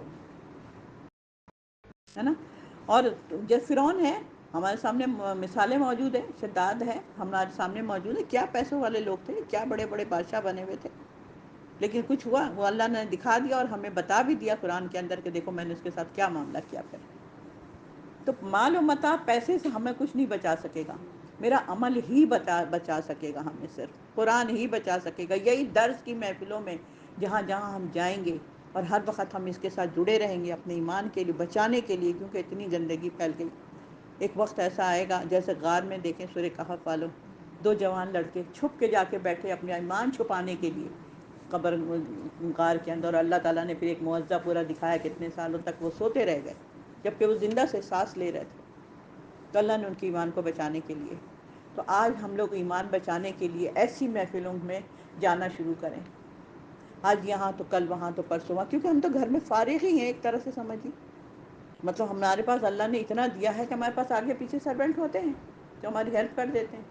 ہے نا. اور جیسے فرعون ہے ہمارے سامنے مثالیں موجود ہیں، شداد ہے ہمارے سامنے موجود ہے. کیا پیسوں والے لوگ تھے، کیا بڑے بڑے بادشاہ بنے ہوئے تھے، لیکن کچھ ہوا وہ اللہ نے دکھا دیا اور ہمیں بتا بھی دیا قرآن کے اندر کہ دیکھو میں نے اس کے ساتھ کیا معاملہ کیا. پھر تو مال و متاع پیسے سے ہمیں کچھ نہیں بچا سکے گا. میرا عمل ہی بچا سکے گا ہمیں، صرف قرآن ہی بچا سکے گا. یہی درس کی محفلوں میں جہاں جہاں ہم جائیں گے اور ہر وقت ہم اس کے ساتھ جڑے رہیں گے اپنے ایمان کے لیے بچانے کے لیے، کیونکہ اتنی گندگی پھیل گئی. ایک وقت ایسا آئے گا جیسے غار میں دیکھیں سورہ کہف والوں، دو جوان لڑکے چھپ کے جا کے بیٹھے اپنے ایمان چھپانے کے لیے قبر غار کے اندر، اور اللہ تعالیٰ نے پھر ایک معجزہ پورا دکھایا کتنے سالوں تک وہ سوتے رہ گئے جبکہ وہ زندہ سے سانس لے رہے تھے. تو اللہ نے ان کے ایمان کو بچانے کے لیے. تو آج ہم لوگ ایمان بچانے کے لیے ایسی محفلوں میں جانا شروع کریں، آج یہاں تو کل وہاں تو پرسوں وہاں، کیونکہ ہم تو گھر میں فارغ ہی ہیں ایک طرح سے سمجھیں. مطلب ہمارے پاس اللہ نے اتنا دیا ہے کہ ہمارے پاس آگے پیچھے سرونٹ ہوتے ہیں جو ہماری ہیلپ کر دیتے ہیں.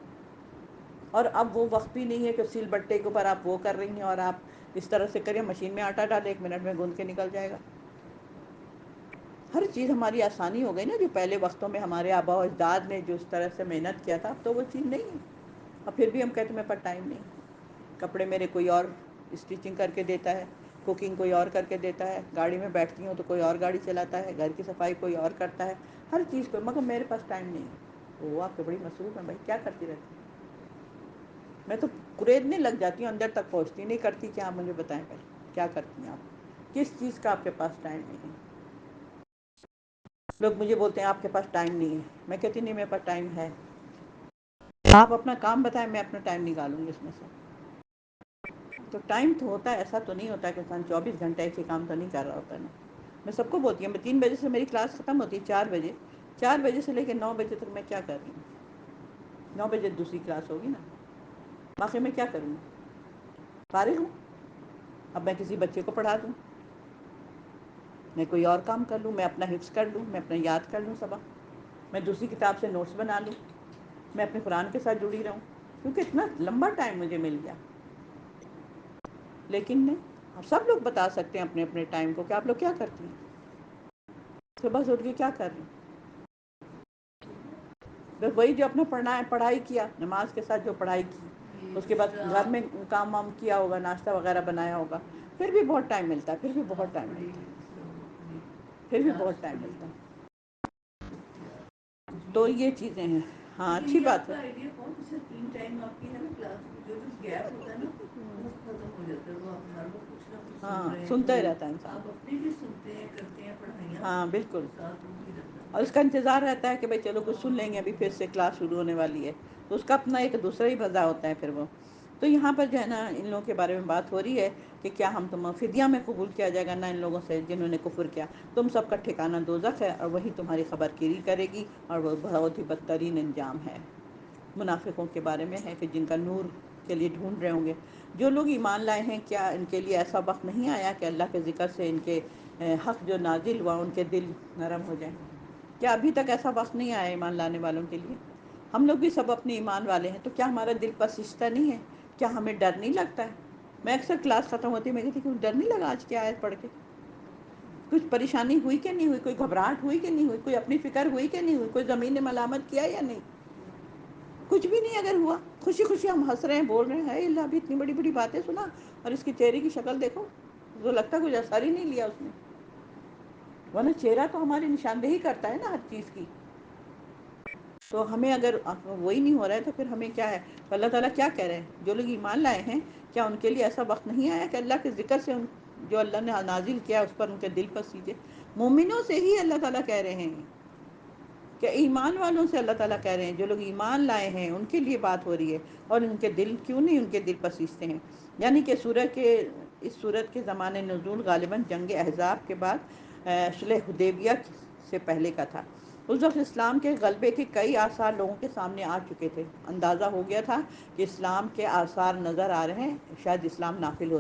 اور اب وہ وقت بھی نہیں ہے کہ سل بٹے کے اوپر آپ وہ کر رہی ہیں اور آپ اس طرح سے کریں مشین میں آٹا ڈالیں 1 منٹ میں گوندھ کے نکل جائے گا. ہر چیز ہماری آسانی ہو گئی نا، جو پہلے وقتوں میں ہمارے آباء و اجداد نے جو اس طرح سے محنت کیا تھا اب تو وہ چیز نہیں ہے. اور پھر بھی ہم کہتے ہیں میرے پاس ٹائم نہیں. کپڑے میرے کوئی اور اسٹیچنگ کر کے دیتا ہے، کوکنگ کوئی اور کر کے دیتا ہے، گاڑی میں بیٹھتی ہوں تو کوئی اور گاڑی چلاتا ہے، گھر کی صفائی کوئی اور کرتا ہے، ہر چیز کو، مگر میرے پاس ٹائم نہیں ہے. وہ آپ تو بڑی مصروف ہیں بھائی، کیا کرتی رہتی ہیں؟ میں تو قریدنے لگ جاتی ہوں، اندر تک پہنچتی نہیں کرتی. کیا آپ مجھے بتائیں پہلے کیا کرتی ہیں آپ؟ کس چیز کا آپ کے پاس ٹائم نہیں ہے؟ لوگ مجھے بولتے ہیں آپ کے پاس ٹائم نہیں ہے، میں کہتی نہیں میرے پاس ٹائم ہے. آپ اپنا کام بتائیں، میں اپنا ٹائم نکالوں گی اس میں سے. تو ٹائم تو ہوتا ہے، ایسا تو نہیں ہوتا کہ انسان 24 گھنٹے ایک ہی کام تو نہیں کر رہا ہوتا ہے نا. میں سب کو بولتی ہوں، میں 3 بجے سے میری کلاس ختم ہوتی ہے 4 بجے، 4 بجے سے لے کے 9 بجے تک میں کیا کر رہی ہوں؟ 9 بجے دوسری کلاس ہوگی نا، باقی میں کیا کروں گی؟ فارغ ہوں. اب میں کسی بچے کو پڑھا دوں، میں کوئی اور کام کر لوں، میں اپنا حفظ کر لوں، میں اپنا یاد کر لوں سبق، میں دوسری کتاب سے نوٹس بنا لوں، میں اپنے قرآن کے ساتھ جڑی رہوں، کیونکہ اتنا لمبا ٹائم مجھے مل گیا. لیکن نہیں، سب لوگ بتا سکتے ہیں اپنے اپنے ٹائم کو کہ آپ لوگ کیا کرتی ہیں، صبح اٹھ کے کیا کر رہی ہیں. بس وہی جو اپنا پڑھائی کیا، نماز کے ساتھ جو پڑھائی کی، اس کے بعد گھر میں کام وام کیا ہوگا، ناشتہ وغیرہ بنایا ہوگا، پھر بھی بہت ٹائم ملتا ہے، پھر بھی بہت ٹائم ملتا ہے، پھر بھی بہت ٹائم ملتا ہے. تو یہ چیزیں ہیں. ہاں اچھی بات ہے. ہاں سنتا ہی رہتا ہے انسان. ہاں بالکل. اور اس کا انتظار رہتا ہے کہ بھئی چلو کچھ سن لیں گے، ابھی پھر سے کلاس شروع ہونے والی ہے، تو اس کا اپنا ایک دوسرا ہی مزہ ہوتا ہے پھر وہ. تو یہاں پر جو ہے نا ان لوگوں کے بارے میں بات ہو رہی ہے کہ کیا ہم تم فدیہ میں قبول کیا جائے گا نہ ان لوگوں سے جنہوں نے کفر کیا. تم سب کا ٹھکانہ دوزخ ہے اور وہی تمہاری خبر گیری کرے گی، اور وہ بہت ہی بدترین انجام ہے. منافقوں کے بارے میں ہے کہ جن کا نور کے لیے ڈھونڈ رہے ہوں گے. جو لوگ ایمان لائے ہیں کیا ان کے لیے ایسا وقت نہیں آیا کہ اللہ کے ذکر سے ان کے حق جو نازل ہوا ان کے دل نرم ہو جائیں؟ کیا ابھی تک ایسا وقت نہیں آیا ایمان لانے والوں کے لیے؟ ہم لوگ بھی سب اپنے ایمان والے ہیں، تو کیا ہمارا دل پرسجتہ نہیں ہے؟ کیا ہمیں ڈر نہیں لگتا ہے؟ میں اکثر کلاس ختم ہوتی ہے میں کہتی ڈر نہیں لگا آج کی آیت پڑھ کے؟ کچھ پریشانی ہوئی کہ نہیں ہوئی؟ کوئی گھبراہٹ ہوئی کہ نہیں ہوئی؟ کوئی اپنی فکر ہوئی کہ نہیں ہوئی؟ کوئی زمین نے ملامت کیا یا نہیں؟ کچھ بھی نہیں اگر ہوا، خوشی خوشی ہم ہنس رہے ہیں، بول رہے ہیں ہے اللہ ابھی اتنی بڑی بڑی باتیں سنا اور اس کی چہرے کی شکل دیکھو، تو لگتا ہے کچھ اثر ہی نہیں لیا اس نے. ورنہ چہرہ تو ہماری نشاندہی کرتا ہے نا ہر چیز کی. تو ہمیں اگر وہی نہیں ہو رہا ہے تو پھر ہمیں کیا ہے؟ تو اللہ تعالیٰ کیا کہہ رہے ہیں؟ جو لوگ ایمان لائے ہیں کیا ان کے لیے ایسا وقت نہیں آیا کہ اللہ کے ذکر سے جو اللہ نے نازل کیا اس پر ان کے دل پر سیجے؟ مومنوں سے ہی اللہ تعالیٰ کہہ رہے ہیں کہ ایمان والوں سے اللہ تعالیٰ کہہ رہے ہیں، جو لوگ ایمان لائے ہیں ان کے لیے بات ہو رہی ہے. اور ان کے دل کیوں نہیں ان کے دل پر سیجتے ہیں؟ یعنی کہ اس صورت کے زمانے نزول غالباً جنگ احزاب کے بعد صلح حدیبیہ سے پہلے کا تھا. اس وقت اسلام کے غلبے کے کئی آثار لوگوں کے سامنے آ چکے تھے. اندازہ ہو گیا تھا کہ اسلام کے آثار نظر آ رہے ہیں، شاید اسلام نافذ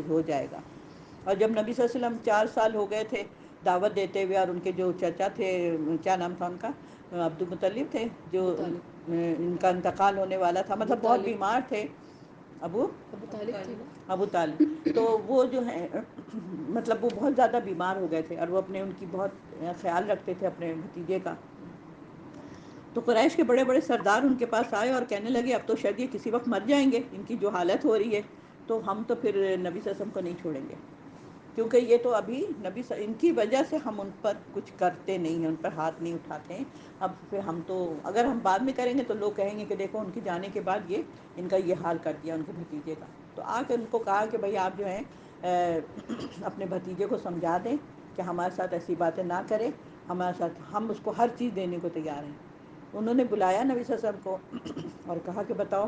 ہو جائے گا. اور جب نبی صلی اللہ علیہ وسلم 4 سال ہو گئے تھے دعوت دیتے ہوئے، اور ان کے جو چچا تھے، کیا نام تھا ان کا، عبد المطلب تھے، جو
ابو طالب.
ان کا انتقال ہونے والا تھا،
ابو
مطلب بہت
طالب.
بیمار تھے. ابو
ابو طالب تھے نا.
ابو طالب. تو وہ جو ہے مطلب وہ بہت زیادہ بیمار ہو گئے تھے، اور وہ اپنے ان کی بہت خیال رکھتے تھے اپنے بھتیجے کا. تو قریش کے بڑے بڑے سردار ان کے پاس آئے اور کہنے لگے اب تو شاید یہ کسی وقت مر جائیں گے، ان کی جو حالت ہو رہی ہے، تو ہم تو پھر نبی صلی اللہ علیہ وسلم کو نہیں چھوڑیں گے. کیونکہ یہ تو ابھی ان کی وجہ سے ہم ان پر کچھ کرتے نہیں ہیں، ان پر ہاتھ نہیں اٹھاتے ہیں۔ اب پھر ہم تو اگر ہم بعد میں کریں گے تو لوگ کہیں گے کہ دیکھو ان کے جانے کے بعد ان کا یہ حال کر دیا ان کے بھتیجے کا۔ تو آ کے ان کو کہا کہ بھائی آپ جو ہیں اپنے بھتیجے کو سمجھا دیں کہ ہمارے ساتھ ایسی باتیں نہ کرے، ہمارے ساتھ ہم اس کو ہر چیز دینے کو تیار ہیں۔ انہوں نے بلایا نبی صلی اللہ علیہ وسلم کو اور کہا کہ بتاؤ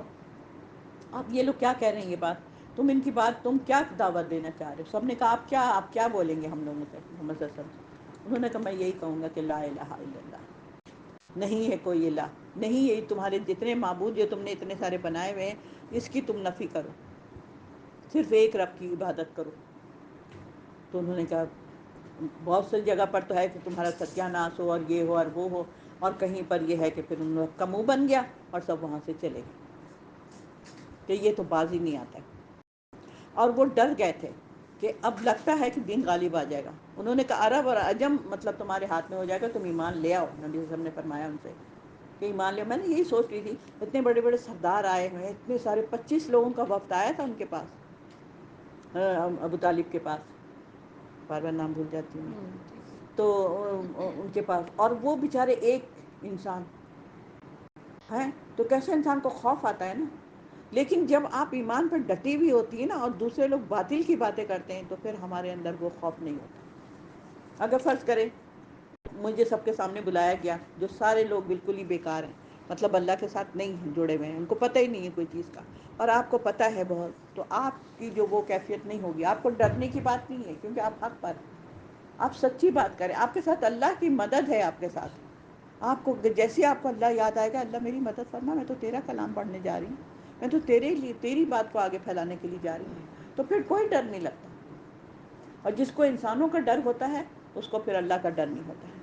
آپ یہ لوگ کیا کہہ رہے ہیں، یہ بات تم ان کی بات تم کیا دعوت دینا چاہ رہے ہو؟ سب نے کہا آپ کیا بولیں گے ہم لوگوں سے محمد صلی اللہ علیہ وسلم؟ انہوں نے کہا میں یہی کہوں گا کہ لا الہ الا اللہ، نہیں ہے کوئی الہ، نہیں یہی تمہارے جتنے معبود جو تم نے اتنے سارے بنائے ہوئے ہیں اس کی تم نفی کرو، صرف ایک رب کی عبادت کرو۔ تو انہوں نے کہا بہت سی جگہ پر تو ہے کہ تمہارا ستیہ ناش ہو اور یہ ہو اور وہ ہو، اور کہیں پر یہ ہے کہ پھر ان لوگ کا منہ بن گیا اور سب وہاں سے چلے گئے کہ یہ تو باز ہی نہیں آتا ہے۔ اور وہ ڈر گئے تھے کہ اب لگتا ہے کہ دین غالب آ جائے گا۔ انہوں نے کہا عرب اور عجم مطلب تمہارے ہاتھ میں ہو جائے گا، تم ایمان لے آؤ۔ نبی صلی اللہ علیہ وسلم نے فرمایا ان سے کہ ایمان لے۔ میں نے یہی سوچ رہی تھی اتنے بڑے بڑے سردار آئے ہوئے، اتنے سارے 25 لوگوں کا وفد آیا تھا ان کے پاس، ابو طالب کے پاس، بار بار نام بھول جاتی ہوں میں، تو ان کے پاس، اور وہ بیچارے ایک انسان ہیں، تو کیسے انسان کو خوف آتا ہے نا۔ لیکن جب آپ ایمان پر ڈٹی ہوئی ہوتی ہے نا اور دوسرے لوگ باطل کی باتیں کرتے ہیں تو پھر ہمارے اندر وہ خوف نہیں ہوتا۔ اگر فرض کریں مجھے سب کے سامنے بلایا گیا جو سارے لوگ بالکل ہی بیکار ہیں، مطلب اللہ کے ساتھ نہیں جڑے ہوئے ہیں، ان کو پتہ ہی نہیں ہے کوئی چیز کا، اور آپ کو پتہ ہے بہت، تو آپ کی جو وہ کیفیت نہیں ہوگی، آپ کو ڈرنے کی بات نہیں ہے کیونکہ آپ حق پر، آپ سچی بات کریں، آپ کے ساتھ اللہ کی مدد ہے آپ کے ساتھ۔ آپ کو جیسے آپ کو اللہ یاد آئے گا، اللہ میری مدد فرما، میں تو تیرا کلام پڑھنے جا رہی ہوں، میں تو تیرے لیے تیری بات کو آگے پھیلانے کے لیے جا رہی ہوں، تو پھر کوئی ڈر نہیں لگتا۔ اور جس کو انسانوں کا ڈر ہوتا ہے اس کو پھر اللہ کا ڈر نہیں ہوتا ہے،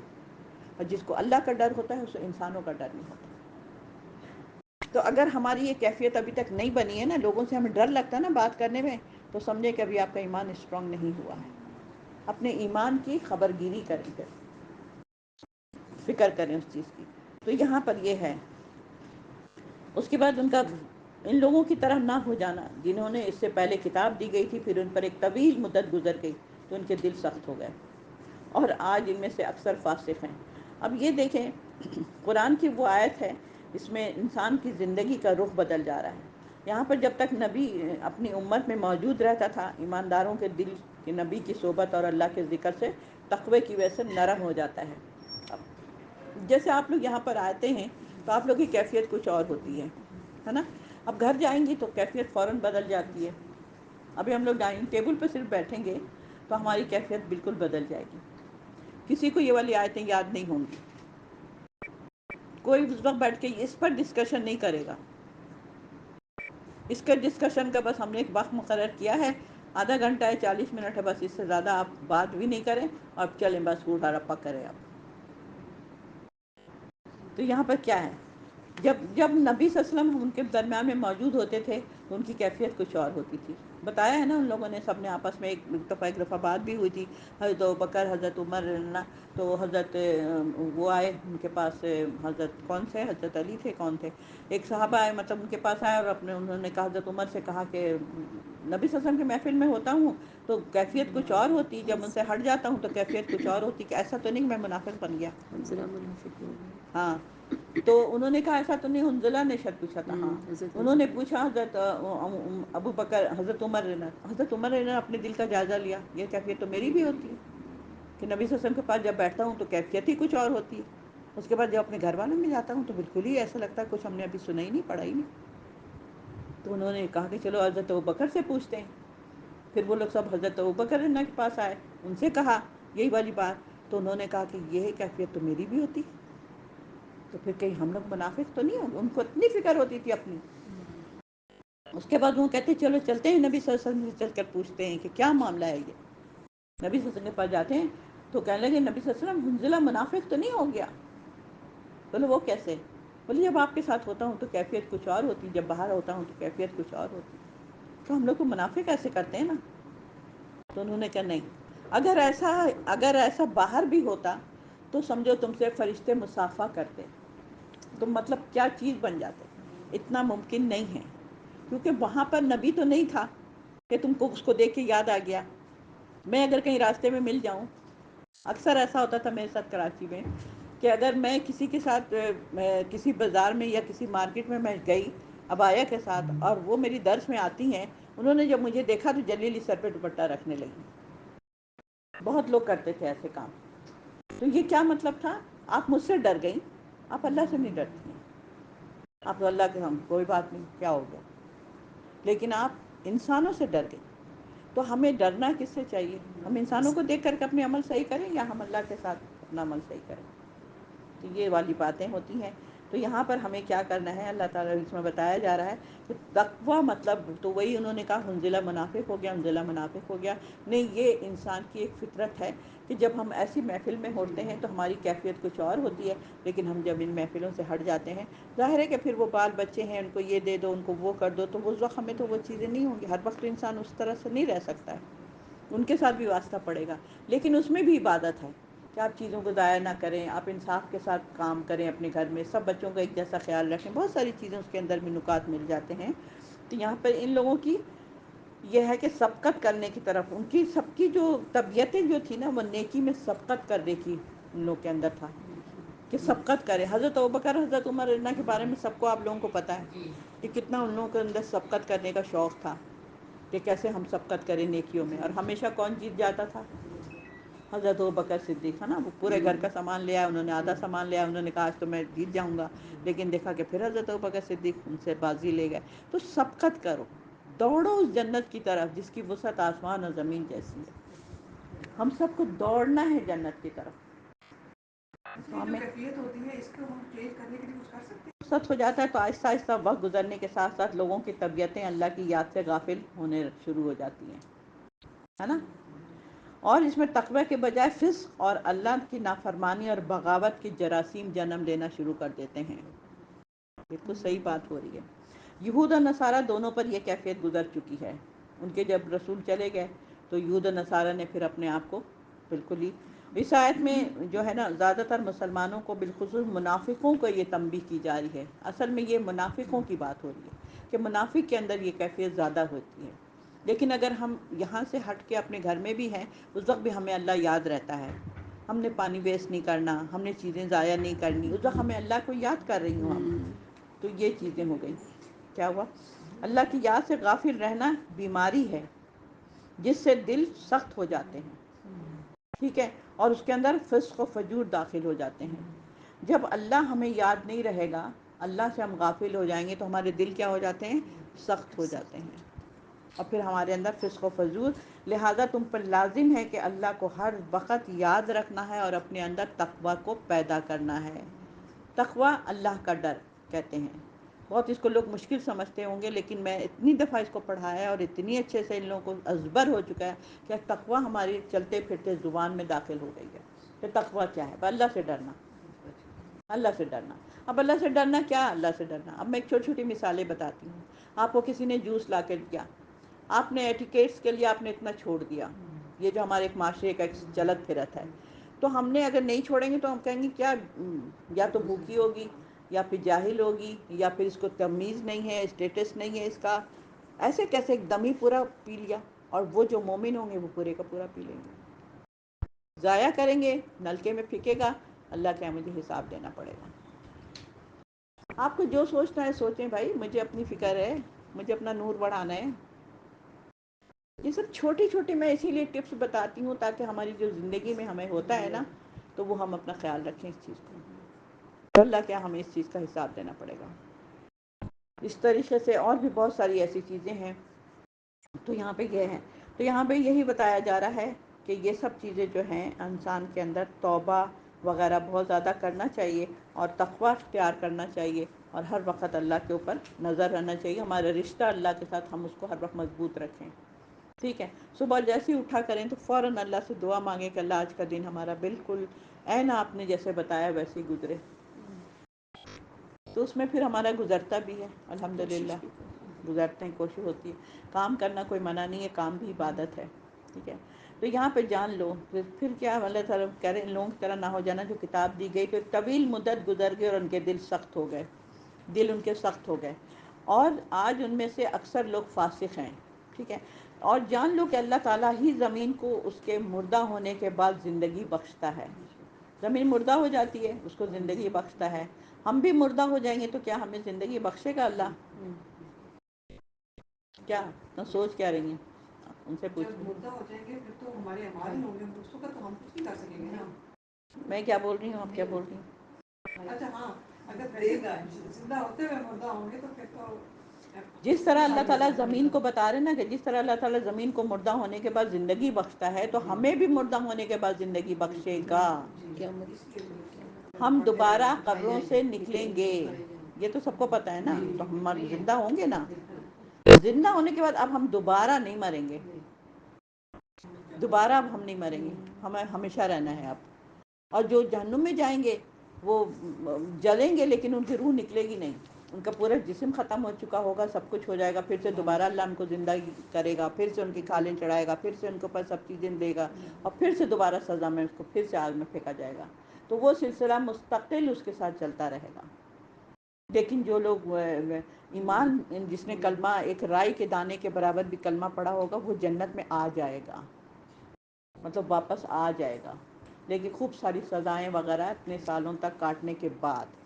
اور جس کو اللہ کا ڈر ہوتا ہے اس کو انسانوں کا ڈر نہیں ہوتا۔ تو اگر ہماری یہ کیفیت ابھی تک نہیں بنی ہے نا، لوگوں سے ہمیں ڈر لگتا ہے نا بات کرنے میں، تو سمجھے کہ ابھی آپ کا ایمان اسٹرانگ نہیں ہوا ہے۔ اپنے ایمان کی خبر گیری کریں، پھر فکر کریں اس چیز کی۔ تو یہاں پر یہ ہے، اس کے بعد ان لوگوں کی طرح نہ ہو جانا جنہوں نے اس سے پہلے کتاب دی گئی تھی، پھر ان پر ایک طویل مدت گزر گئی تو ان کے دل سخت ہو گئے، اور آج ان میں سے اکثر فاسق ہیں۔ اب یہ دیکھیں قرآن کی وہ آیت ہے، اس میں انسان کی زندگی کا رخ بدل جا رہا ہے۔ یہاں پر جب تک نبی اپنی امت میں موجود رہتا تھا، ایمانداروں کے دل کہ نبی کی صحبت اور اللہ کے ذکر سے تقوی کی وجہ سے نرم ہو جاتا ہے۔ اب جیسے آپ لوگ یہاں پر آتے ہیں تو آپ لوگ کی کیفیت کچھ اور ہوتی ہے نا؟ اب گھر جائیں گی تو کیفیت فوراً بدل جاتی ہے۔ ابھی ہم لوگ ڈائننگ ٹیبل پہ صرف بیٹھیں گے تو ہماری کیفیت بالکل بدل جائے گی۔ کسی کو یہ والی آیتیں یاد نہیں ہوں گی، کوئی اس وقت بیٹھ کے اس پر ڈسکشن نہیں کرے گا۔ اس کا ڈسکشن کا بس ہم نے ایک وقت مقرر کیا ہے، آدھا گھنٹہ ہے، 40 منٹ ہے، بس اس سے زیادہ آپ بات بھی نہیں کریں، اور چلیں بس اوڑھا رپا کریں آپ۔ تو یہاں پر کیا ہے، جب نبی صلی اللہ علیہ وسلم ان کے درمیان میں موجود ہوتے تھے تو ان کی کیفیت کچھ اور ہوتی تھی۔ بتایا ہے نا ان لوگوں نے، سب نے آپس میں ایک دفعہ بات بھی ہوئی تھی، حضرت ابوبکر، حضرت عمر، تو حضرت وہ آئے ان کے پاس، حضرت کون سے حضرت علی تھے کون تھے، ایک صحابہ آئے، مطلب ان کے پاس آئے اور انہوں نے کہا، حضرت عمر سے کہا کہ نبی صلی اللہ علیہ وسلم کے محفل میں ہوتا ہوں تو کیفیت کچھ اور ہوتی، جب ان سے ہٹ جاتا ہوں تو کیفیت کچھ اور ہوتی، کہ ایسا تو نہیں میں منافق بن گیا؟
حنظلہ منافق ہو گئے۔
ہاں، تو انہوں نے کہا ایسا تو نہیں، حنظلہ نے شاید پوچھا تھا، ہاں
حضرت
انہوں نے
حنظلہ۔
پوچھا، حضرت ابو بکر، حضرت عمر نے اپنے دل کا جائزہ لیا، یہ کیفیت تو میری بھی ہوتی ہے کہ نبی صلی اللہ علیہ وسلم کے پاس جب بیٹھتا ہوں تو کیفیت ہی کچھ اور ہوتی ہے، اس کے بعد جب اپنے گھر والوں میں جاتا ہوں تو بالکل ہی ایسا لگتا ہے کچھ ہم نے ابھی سنا ہی نہیں، پڑھا ہی نہیں۔ تو انہوں نے کہا کہ چلو حضرت ابوبکر سے پوچھتے ہیں۔ پھر وہ لوگ سب حضرت ابوبکر کے پاس آئے، ان سے کہا یہی والی بات، تو انہوں نے کہا کہ یہ کیفیت تو میری بھی ہوتی ہے، تو پھر کہیں ہم لوگ منافق تو نہیں ہوں گے؟ ان کو اتنی فکر ہوتی تھی اپنی۔ اس کے بعد وہ کہتے چلو چلتے ہیں نبی صلی اللہ علیہ وسلم سے، چل کر پوچھتے ہیں کہ کیا معاملہ ہے یہ۔ نبی صلی اللہ علیہ وسلم کے پاس جاتے ہیں تو کہنے لگے نبی صلی اللہ علیہ وسلم حنظلہ منافق تو نہیں ہو گیا؟ بولے وہ کیسے؟ بولے جب آپ کے ساتھ ہوتا ہوں تو کیفیت کچھ اور ہوتی، جب باہر ہوتا ہوں تو کیفیت کچھ اور ہوتی، تو ہم لوگ کو منافق ایسے کرتے ہیں نا۔ تو انہوں نے کہا نہیں، اگر ایسا باہر بھی ہوتا تو سمجھو تم سے فرشتے مصافحہ کرتے، تم مطلب کیا چیز بن جاتے، اتنا ممکن نہیں ہے، کیونکہ وہاں پر نبی تو نہیں تھا کہ تم کو اس کو دیکھ کے یاد آ گیا میں اگر کہیں راستے میں مل جاؤں، اکثر ایسا ہوتا تھا میرے ساتھ کراچی میں کہ اگر میں کسی کے ساتھ کسی بازار میں یا کسی مارکیٹ میں گئی ابایا کے ساتھ، اور وہ میری درس میں آتی ہیں، انہوں نے جب مجھے دیکھا تو جلدی جلدی سر پہ دوپٹہ رکھنے لگی. بہت لوگ کرتے تھے ایسے کام. تو یہ کیا مطلب تھا؟ آپ مجھ سے ڈر گئیں، آپ اللہ سے نہیں ڈرتی ہیں. آپ تو اللہ کے ہم کوئی بات نہیں، کیا ہو گیا، لیکن آپ انسانوں سے ڈر گئیں. تو ہمیں ڈرنا کس سے چاہیے؟ ہم انسانوں کو دیکھ کر کے اپنے عمل صحیح کریں، یا ہم اللہ کے ساتھ اپنا عمل صحیح کریں؟ تو یہ والی باتیں ہوتی ہیں. تو یہاں پر ہمیں کیا کرنا ہے، اللہ تعالیٰ اس میں بتایا جا رہا ہے کہ تقویٰ مطلب تو وہی انہوں نے کہا ہنزلہ منافق ہو گیا، ہنزلہ منافق ہو گیا. نہیں، یہ انسان کی ایک فطرت ہے کہ جب ہم ایسی محفل میں ہوتے ہیں تو ہماری کیفیت کچھ اور ہوتی ہے، لیکن ہم جب ان محفلوں سے ہٹ جاتے ہیں، ظاہر ہے کہ پھر وہ بال بچے ہیں، ان کو یہ دے دو، ان کو وہ کر دو، تو اس وقت ہمیں تو وہ چیزیں نہیں ہوں گی. ہر وقت انسان اس طرح سے نہیں رہ سکتا ہے، ان کے ساتھ بھی واسطہ پڑے گا. لیکن اس میں بھی عبادت ہے کہ آپ چیزوں کو ضائع نہ کریں، آپ انصاف کے ساتھ کام کریں، اپنے گھر میں سب بچوں کا ایک جیسا خیال رکھیں. بہت ساری چیزیں اس کے اندر بھی نکات مل جاتے ہیں. تو یہاں پر ان لوگوں کی یہ ہے کہ سبقت کرنے کی طرف، ان کی سب کی جو طبیعتیں جو تھی نا، وہ نیکی میں سبقت کرنے کی ان لوگ کے اندر تھا کہ سبقت کرے. حضرت ابوبکر، حضرت عمر اللہ کے بارے میں سب کو آپ لوگوں کو پتہ ہے کہ کتنا ان لوگوں کے اندر سبقت کرنے کا شوق تھا کہ کیسے ہم سبقت کریں نیکیوں میں. اور ہمیشہ کون جیت جاتا تھا؟ حضرت ابوبکر صدیق ہے نا. وہ پورے گھر کا سامان لے آیا، انہوں نے آدھا سامان لیا، انہوں نے کہا آج تو میں جیت جاؤں گا، لیکن دیکھا کہ پھر حضرت ابوبکر صدیق ان سے بازی لے گئے. تو سبقت کرو، دوڑو اس جنت کی طرف جس کی وسعت آسمان اور زمین جیسی ہے. ہم سب کو دوڑنا ہے جنت کی طرف. کیفیت ہوتی ہے اس کو ہم چینج کرنے کے لیے کچھ کر سکتے ہیں. سچ ہو جاتا ہے تو آہستہ آہستہ وقت گزرنے کے ساتھ ساتھ لوگوں کی طبیعتیں اللہ کی یاد سے غافل ہونے شروع ہو جاتی ہیں، ہے نا. اور اس میں تقوی کے بجائے فسق اور اللہ کی نافرمانی اور بغاوت کی جراثیم جنم لینا شروع کر دیتے ہیں. بالکل صحیح بات ہو رہی ہے. یہود اور نصارہ دونوں پر یہ کیفیت گزر چکی ہے. ان کے جب رسول چلے گئے تو یہود و نصارہ نے پھر اپنے آپ کو بالکل ہی، اس آیت میں جو ہے نا زیادہ تر مسلمانوں کو بالخصوص منافقوں کو یہ تنبیہ کی جا رہی ہے. اصل میں یہ منافقوں کی بات ہو رہی ہے کہ منافق کے اندر یہ کیفیت زیادہ ہوتی ہے. لیکن اگر ہم یہاں سے ہٹ کے اپنے گھر میں بھی ہیں، اس وقت بھی ہمیں اللہ یاد رہتا ہے. ہم نے پانی ویسٹ نہیں کرنا، ہم نے چیزیں ضائع نہیں کرنی، اس وقت ہمیں اللہ کو یاد کر رہی ہوں ہم. تو یہ چیزیں ہو گئی. کیا ہوا؟ اللہ کی یاد سے غافل رہنا بیماری ہے جس سے دل سخت ہو جاتے ہیں، ٹھیک ہے، اور اس کے اندر فسق و فجور داخل ہو جاتے ہیں. جب اللہ ہمیں یاد نہیں رہے گا، اللہ سے ہم غافل ہو جائیں گے تو ہمارے دل کیا ہو جاتے ہیں؟ سخت ہو جاتے ہیں، اور پھر ہمارے اندر فسق و فجور. لہٰذا تم پر لازم ہے کہ اللہ کو ہر وقت یاد رکھنا ہے اور اپنے اندر تقوی کو پیدا کرنا ہے. تقوی اللہ کا ڈر کہتے ہیں. بہت اس کو لوگ مشکل سمجھتے ہوں گے، لیکن میں اتنی دفعہ اس کو پڑھا ہے اور اتنی اچھے سے ان لوگوں کو ازبر ہو چکا ہے کہ تقوی ہماری چلتے پھرتے زبان میں داخل ہو گئی ہے. کہ تقوی کیا ہے؟ اللہ سے ڈرنا، اللہ سے ڈرنا. اب اللہ سے ڈرنا کیا؟ اللہ سے ڈرنا. اب میں ایک چھوٹی چھوٹی مثالیں بتاتی ہوں. آپ کو کسی نے جوس لا کے دیا، آپ نے ایٹیکیٹس کے لیے آپ نے اتنا چھوڑ دیا. یہ جو ہمارے ایک معاشرے کا ایک چلت پھرت ہے، تو ہم نے اگر نہیں چھوڑیں گے تو ہم کہیں گے کیا، یا تو بھوکی ہوگی، یا پھر جاہل ہوگی، یا پھر اس کو تمیز نہیں ہے، اسٹیٹس نہیں ہے اس کا. ایسے کیسے ایک دم ہی پورا پی لیا؟ اور وہ جو مومن ہوں گے وہ پورے کا پورا پی لیں گے. ضائع کریں گے، نلکے میں پھینکے گا، اللہ کیا مجھے حساب دینا پڑے گا. آپ کو جو سوچنا ہے سوچیں بھائی، مجھے اپنی فکر ہے، مجھے اپنا نور بڑھانا ہے. یہ سب چھوٹی چھوٹی میں اسی لیے ٹپس بتاتی ہوں تاکہ ہماری جو زندگی میں ہمیں ہوتا ہے نا، تو وہ ہم اپنا خیال رکھیں اس چیز کو. اللہ کیا ہمیں اس چیز کا حساب دینا پڑے گا. اس طریقے سے اور بھی بہت ساری ایسی چیزیں ہیں. تو یہاں پہ یہ ہے، تو یہاں پہ یہی بتایا جا رہا ہے کہ یہ سب چیزیں جو ہیں انسان کے اندر توبہ وغیرہ بہت زیادہ کرنا چاہیے، اور تقوی اختیار کرنا چاہیے، اور ہر وقت اللہ کے اوپر نظر رہنا چاہیے. ہمارا رشتہ اللہ کے ساتھ ہم اس کو ہر وقت مضبوط رکھیں. ٹھیک ہے، صبح جیسے ہی اٹھا کریں تو فوراً اللہ سے دعا مانگیں کہ اللہ آج کا دن ہمارا بالکل عین آپ نے جیسے بتایا ویسے ہی گزرے. تو اس میں پھر ہمارا گزرتا بھی ہے الحمدللہ. گزارتے ہیں، کوشش ہوتی ہے. کام کرنا کوئی منع نہیں ہے، کام بھی عبادت ہے. ٹھیک ہے، تو یہاں پہ جان لو پھر کیا اللہ تعالیٰ کہہ رہے ہیں ان لوگوں کی طرح نہ ہو جانا جو کتاب دی گئی کہ طویل مدت گزر گئے اور ان کے دل سخت ہو گئے. دل ان کے سخت ہو گئے، اور آج ان میں سے اکثر لوگ فاسق ہیں. ٹھیک ہے. اور جان لو کہ اللہ تعالیٰ ہی زمین کو اس کے مردہ ہونے کے بعد زندگی بخشتا ہے. زمین مردہ ہو جاتی ہے، اس کو زندگی بخشتا ہے. ہم بھی مردہ ہو جائیں گے تو کیا ہمیں زندگی بخشے گا اللہ؟ کیا سوچ کیا رہی ہیں ان سے پوچھ. جب مردہ ہو جائیں گے پھر تو ہمارے اعمال ہی ہوں گے، اس وقت تو ہم کچھ نہیں کر سکیں گے نا. میں کیا بول رہی ہوں، آپ کیا بول رہی ہیں؟ اچھا ہاں، اگر دے گا زندہ ہوتے ہوئے مردہ ہوں گے تو پھر تو جس طرح اللہ تعالیٰ زمین کو بتا رہے نا کہ جس طرح اللہ تعالیٰ زمین کو مردہ ہونے کے بعد زندگی بخشتا ہے تو ہمیں بھی مردہ ہونے کے بعد زندگی بخشے گا. ہم دوبارہ قبروں سے نکلیں گے، یہ تو سب کو پتہ ہے نا. تو ہم زندہ ہوں گے نا، زندہ ہونے کے بعد اب ہم دوبارہ نہیں مریں گے. دوبارہ اب ہم نہیں مریں گے، ہمیں ہمیشہ رہنا ہے اب. اور جو جہنم میں جائیں گے وہ جلیں گے لیکن ان کی روح نکلے گی نہیں. ان کا پورا جسم ختم ہو چکا ہوگا، سب کچھ ہو جائے گا، پھر سے دوبارہ اللہ ان کو زندہ کرے گا، پھر سے ان کی کھالیں چڑھائے گا، پھر سے ان کے اوپر سب چیزیں دے گا، اور پھر سے دوبارہ سزا میں اس کو پھر سے آگ میں پھینکا جائے گا. تو وہ سلسلہ مستقل اس کے ساتھ چلتا رہے گا. لیکن جو لوگ ایمان، جس نے کلمہ ایک رائی کے دانے کے برابر بھی کلمہ پڑا ہوگا، وہ جنت میں آ جائے گا، مطلب واپس آ جائے گا. لیکن خوب ساری سزائیں وغیرہ اتنے سالوں تک کاٹنے کے بعد.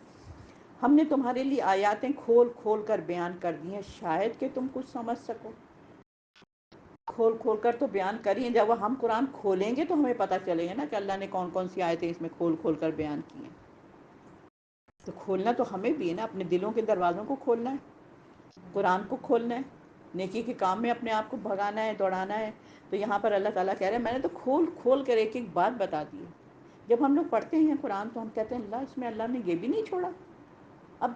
ہم نے تمہارے لیے آیاتیں کھول کھول کر بیان کر دی ہیں، شاید کہ تم کچھ سمجھ سکو. کھول کھول کر تو بیان کریے، جب ہم قرآن کھولیں گے تو ہمیں پتہ چلے گا نا کہ اللہ نے کون کون سی آیتیں اس میں کھول کھول کر بیان کی ہیں. تو کھولنا تو ہمیں بھی ہے نا، اپنے دلوں کے دروازوں کو کھولنا ہے، قرآن کو کھولنا ہے، نیکی کے کام میں اپنے آپ کو بھگانا ہے، دوڑانا ہے. تو یہاں پر اللہ تعالیٰ کہہ رہے ہیں میں نے تو کھول کھول کر ایک ایک بات بتا دی ہے. جب ہم لوگ پڑھتے ہیں قرآن تو ہم کہتے ہیں اللہ، اس میں اللہ نے یہ بھی نہیں چھوڑا. اب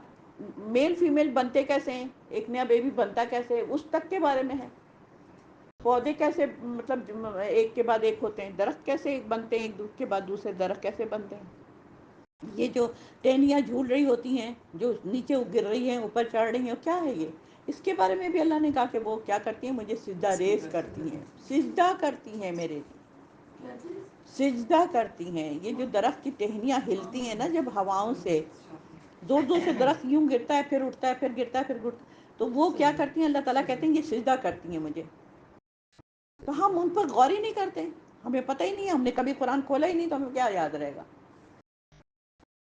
میل فیمیل بنتے کیسے ہیں، ایک نیا بیبی بنتا کیسے ہے، اس تک کے بارے میں ہے. پودے کیسے مطلب ایک کے بعد ایک ہوتے ہیں، درخت کیسے بنتے ہیں، ایک کے بعد دوسرے درخت کیسے بنتے ہیں. یہ جو ٹہنیاں جھول رہی ہوتی ہیں، جو نیچے گر رہی ہیں اوپر چڑھ رہی ہیں، کیا ہے یہ؟ اس کے بارے میں بھی اللہ نے کہا کہ وہ کیا کرتی ہیں، مجھے سجدہ ریز کرتی ہیں، سجدہ کرتی ہیں میرے لیے، سجدہ کرتی ہیں. یہ جو درخت کی ٹہنیاں ہلتی ہیں نا جب ہواؤں سے، دور دور سے درخت یوں گرتا ہے پھر اٹھتا ہے پھر گرتا ہے پھر اٹھتا ہے، تو وہ کیا کرتی ہیں، اللہ تعالیٰ کہتے ہیں یہ سجدہ کرتی ہیں مجھے. تو ہم ان پر غور ہی نہیں کرتے، ہمیں پتہ ہی نہیں ہے، ہم نے کبھی قرآن کھولا ہی نہیں تو ہمیں کیا یاد رہے گا.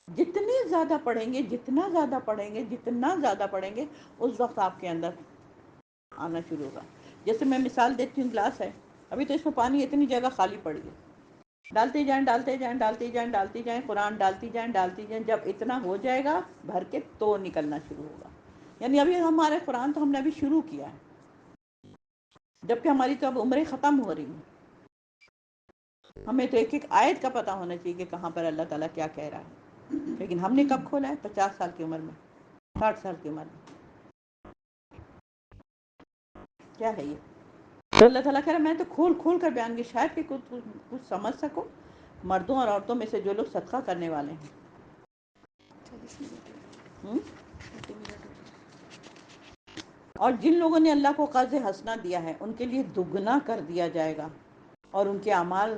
جتنے زیادہ پڑھیں گے، جتنا زیادہ پڑھیں گے، جتنا زیادہ پڑھیں گے، اس وقت آپ کے اندر آنا شروع ہوگا. جیسے میں مثال دیتی ہوں، گلاس ہے، ابھی تو اس میں پانی اتنی جگہ خالی پڑی ہے، ڈالتے جائیں ڈالتے جائیں ڈالتے جائیں ڈالتے جائیں قرآن ڈالتی جائیں ڈالتی جائیں، جب اتنا ہو جائے گا بھر کے تو نکلنا شروع ہوگا. یعنی ابھی ہمارے قرآن تو ہم نے ابھی شروع کیا ہے، جبکہ ہماری تو اب عمریں ختم ہو رہی ہیں. ہمیں تو ایک ایک آیت کا پتہ ہونا چاہیے کہ کہاں پر اللہ تعالیٰ کیا کہہ رہا ہے. لیکن ہم نے کب کھولا ہے؟ 50 سال کی عمر میں، 60 سال کی عمر میں. کیا ہے یہ؟ تو اللہ تعالیٰ کہہ رہا ہے میں تو کھول کھول کر بیان کی، شاید کہ کچھ سمجھ سکو. مردوں اور عورتوں میں سے جو لوگ صدقہ کرنے والے ہیں. اور جن لوگوں نے اللہ کو قرض حسنہ دیا ہے ان کے لیے دگنا کر دیا جائے گا، اور ان کے اعمال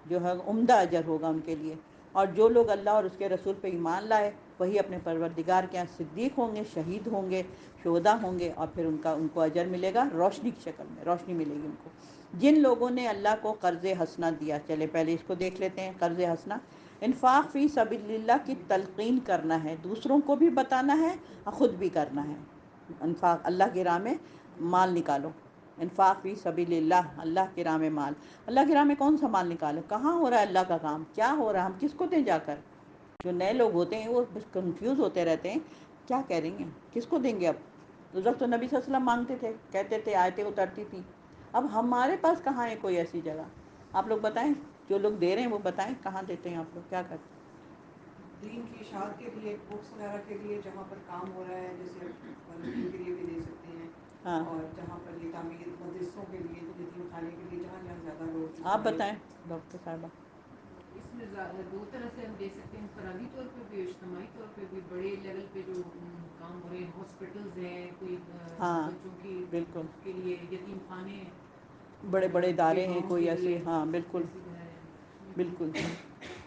جو ہے عمدہ اجر ہوگا ان کے لیے. اور جو لوگ اللہ اور اس کے رسول پہ ایمان لائے وہی اپنے پروردگار کے یہاں صدیق ہوں گے، شہید ہوں گے، شہداء ہوں گے، اور پھر ان کو اجر ملے گا روشنی کی شکل میں، روشنی ملے گی ان کو. جن لوگوں نے اللہ کو قرض حسنہ دیا، چلے پہلے اس کو دیکھ لیتے ہیں. قرض حسنہ انفاق فی سبیل اللہ کی تلقین کرنا ہے، دوسروں کو بھی بتانا ہے اور خود بھی کرنا ہے. انفاق اللہ کی راہ میں مال نکالو، انفاق فی سبیل اللہ، اللہ کی راہ میں مال. اللہ کی راہ میں کون سا مال نکالو؟ کہاں ہو رہا ہے اللہ کا کام، کیا ہو رہا ہے، ہم کس کو دیں جا کر. جو نئے لوگ ہوتے ہیں وہ کنفیوز ہوتے رہتے ہیں، کیا کریں گے، کس کو دیں گے. اب اس وقت تو نبی صلی اللہ علیہ وسلم مانگتے تھے، کہتے تھے، آیتیں اترتی تھیں. اب ہمارے پاس کہاں ہے کوئی ایسی جگہ؟ آپ لوگ بتائیں، جو لوگ دے رہے ہیں وہ بتائیں کہاں دیتے ہیں آپ لوگ، کیا کرتے ہیں. دین کی اشاعت کے لیے، بکس وغیرہ کے لیے جہاں پر کام ہو رہا ہے، جیسے والدین کے لیے بھی دے سکتے ہیں. ہاں. اور جہاں پر یہ تعمیر مدرسوں کے لیے، یتیم خانے کے لیے، جہاں جہاں زیادہ لوگ. آپ بتائیں ڈاکٹر صاحبہ.
اس میں دو طرح سے ہم دے سکتے ہیں، انفرادی طور پہ بھی، اجتماعی طور پہ بھی. بڑے لیول پہ جو کام ہو رہے ہیں، ہاسپٹلز ہیں، کوئی
ہاں
بچوں کی
بالکل،
کے لیے یتیم خانے ہیں،
بڑے
اور
بڑے ادارے ہیں
بیواؤں
کوئی
کے
ایسے.
لیے
ہاں بالکل
جیسے ہے
بالکل.